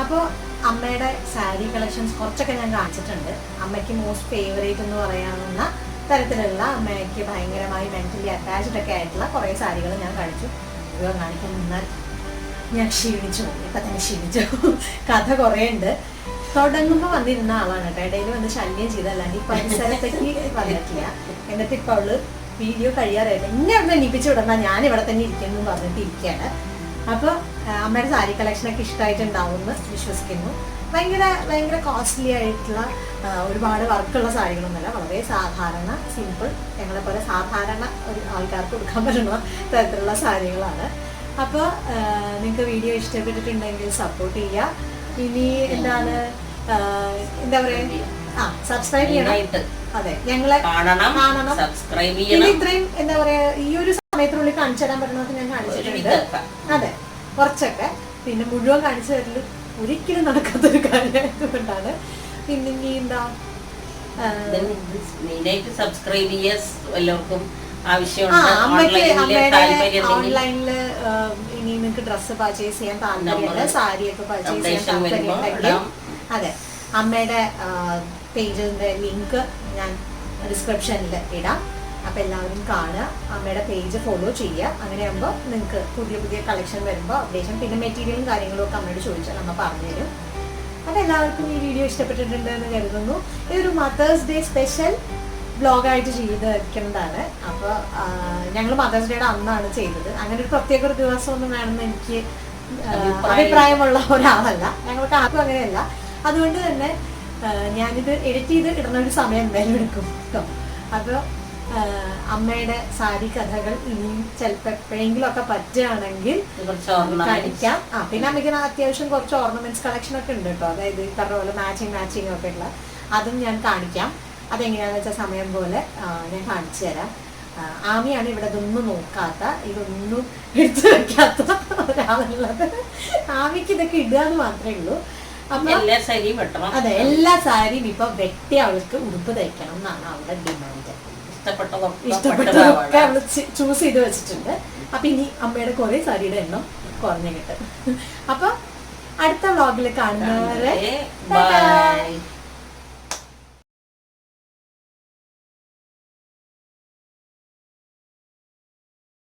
അപ്പോൾ അമ്മയുടെ സാരി കളക്ഷൻസ് കുറച്ചൊക്കെ ഞാൻ കാണിച്ചിട്ടുണ്ട്. അമ്മയ്ക്ക് മോസ്റ്റ് ഫേവറേറ്റ് എന്ന് പറയാവുന്ന തരത്തിലുള്ള, അമ്മയ്ക്ക് ഭയങ്കരമായി മെന്റലി അറ്റാച്ച്ഡ് ഒക്കെ ആയിട്ടുള്ള കുറേ സാരികൾ ഞാൻ കാണിച്ചു. ഉപയോഗം കാണിക്കാൻ നിന്നാൽ ഞാൻ ക്ഷീണിച്ചു, ഇപ്പം തന്നെ ക്ഷീണിച്ചു. കഥ കുറേ ഉണ്ട്. തുടങ്ങുമ്പോൾ വന്നിരുന്ന ആളാണ് കേട്ടോ. ഇടയിൽ വന്ന് ശല്യം ചെയ്തല്ലാണ്ട് ഈ പരിസരത്തേക്ക് വന്നിട്ടില്ല. എന്നിട്ട് ഇപ്പോൾ അവള് വീഡിയോ കഴിയാറായിട്ട് എന്നെ ഒന്ന് എണീപ്പിച്ച് വിടണ്ട, ഞാൻ ഇവിടെ തന്നെ ഇരിക്കുന്നു പറഞ്ഞിട്ട് ഇരിക്കുകയാണ്. അപ്പോൾ അമ്മയുടെ സാരി കളക്ഷനൊക്കെ ഇഷ്ടമായിട്ടുണ്ടാവുമെന്ന് വിശ്വസിക്കുന്നു. ഭയങ്കര കോസ്റ്റ്ലി ആയിട്ടുള്ള ഒരുപാട് വർക്കുള്ള സാരികളൊന്നുമല്ല. വളരെ സാധാരണ, സിമ്പിൾ, ഞങ്ങളെപ്പോലെ സാധാരണ ഒരു ആൾക്കാർക്ക് കൊടുക്കാൻ പറ്റുന്ന തരത്തിലുള്ള സാരികളാണ്. അപ്പോൾ നിങ്ങൾക്ക് വീഡിയോ ഇഷ്ടപ്പെട്ടിട്ടുണ്ടെങ്കിൽ സപ്പോർട്ട് ചെയ്യുക. ഇനി എന്താണ് എന്താ പറയുക, സബ്സ്ക്രൈബ് ചെയ്യണം. അതെ, ഞങ്ങളെ കാണണം. ഇനി ഇത്രയും എന്താ പറയാ, ഈ ഒരു സമയത്തിനുള്ളിൽ കാണിച്ചു തരാൻ പറ്റുന്നതൊക്കെ ഞാൻ കാണിച്ചിട്ടുണ്ട്. അതെ, കുറച്ചൊക്കെ. പിന്നെ മുഴുവൻ കാണിച്ചു തരല് ഒരിക്കലും നടക്കാത്തൊരു കാര്യമായതുകൊണ്ടാണ്. പിന്നെ ഇനി എന്താ ഓൺലൈനില് ഇനി നിങ്ങൾക്ക് ഡ്രസ്സ് പർച്ചേസ് ചെയ്യാൻ താല്പര്യമുണ്ട്, സാരിയൊക്കെ പർച്ചേസ് ചെയ്യാൻ താല്പര്യമുണ്ടെങ്കിൽ അതെ, അമ്മയുടെ പേജിന്റെ ലിങ്ക് ഞാൻ ഡിസ്ക്രിപ്ഷനിൽ ഇടാം. അപ്പോൾ എല്ലാവരും കാണുക, അമ്മയുടെ പേജ് ഫോളോ ചെയ്യുക. അങ്ങനെയാകുമ്പോൾ നിങ്ങൾക്ക് പുതിയ പുതിയ കളക്ഷൻ വരുമ്പോൾ അപ്ഡേഷൻ, പിന്നെ മെറ്റീരിയലും കാര്യങ്ങളും ഒക്കെ അമ്മയോട് ചോദിച്ചാൽ അമ്മ പറഞ്ഞുതരും. അപ്പോൾ എല്ലാവർക്കും ഈ വീഡിയോ ഇഷ്ടപ്പെട്ടിട്ടുണ്ട് എന്ന് കരുതുന്നു. ഇതൊരു മദേഴ്സ് ഡേ സ്പെഷ്യൽ വ്ളോഗായിട്ട് ചെയ്ത് വെക്കുന്നതാണ്. അപ്പോൾ ഞങ്ങൾ മദേഴ്സ് ഡേയുടെ അന്നാണ് ചെയ്തത്. അങ്ങനെ ഒരു പ്രത്യേക ഒരു ദിവസമൊന്നും വേണമെന്ന് എനിക്ക് അഭിപ്രായമുള്ള ഒരാളല്ല, ഞങ്ങൾക്ക് ആർക്കും അങ്ങനെയല്ല. അതുകൊണ്ട് തന്നെ ഞാനിത് എഡിറ്റ് ചെയ്ത് ഇടുന്ന ഒരു സമയം എന്തായാലും എടുക്കും കേട്ടോ. അപ്പോൾ അമ്മയുടെ സാരി കഥകൾ ഇനിയും ചിലപ്പോൾ എപ്പോഴെങ്കിലും ഒക്കെ പറ്റുകയാണെങ്കിൽ കാണിക്കാം. പിന്നെ അമ്മയ്ക്ക് അത്യാവശ്യം കുറച്ച് ഓർണമെന്റ്സ് കളക്ഷൻ ഒക്കെ ഉണ്ട് കേട്ടോ. അതായത് ഈ പറഞ്ഞ പോലെ മാച്ചിങ് ഒക്കെ ഉള്ള അതും ഞാൻ കാണിക്കാം. അതെങ്ങനെയാണെന്ന് വെച്ചാൽ സമയം പോലെ ഞാൻ കാണിച്ചു തരാം. ആമിയാണ് ഇവിടെ ഇതൊന്നും നോക്കാത്ത, ഇതൊന്നും എടുത്തു വെക്കാത്ത ഒരാളുള്ളത്. ആമിക്ക് ഇതൊക്കെ ഇടുക എന്ന് മാത്രമേ ഉള്ളൂ. അപ്പൊ അതെ, എല്ലാ സാരിയും ഇപ്പൊ വെട്ടി അവൾക്ക് ഉടുപ്പ് തയ്ക്കണം എന്നാണ് അവളുടെ ഡിമാൻഡ്. ഇഷ്ടപ്പെട്ടതൊക്കെ അവള് ചൂസ് ചെയ്ത് വെച്ചിട്ടുണ്ട്. അപ്പൊ ഇനി അമ്മയുടെ കുറെ സാരിയുടെ എണ്ണം കുറഞ്ഞു കിട്ടും. അപ്പൊ അടുത്ത വ്ളോഗിൽ കാണുന്നവരെ ബൈ.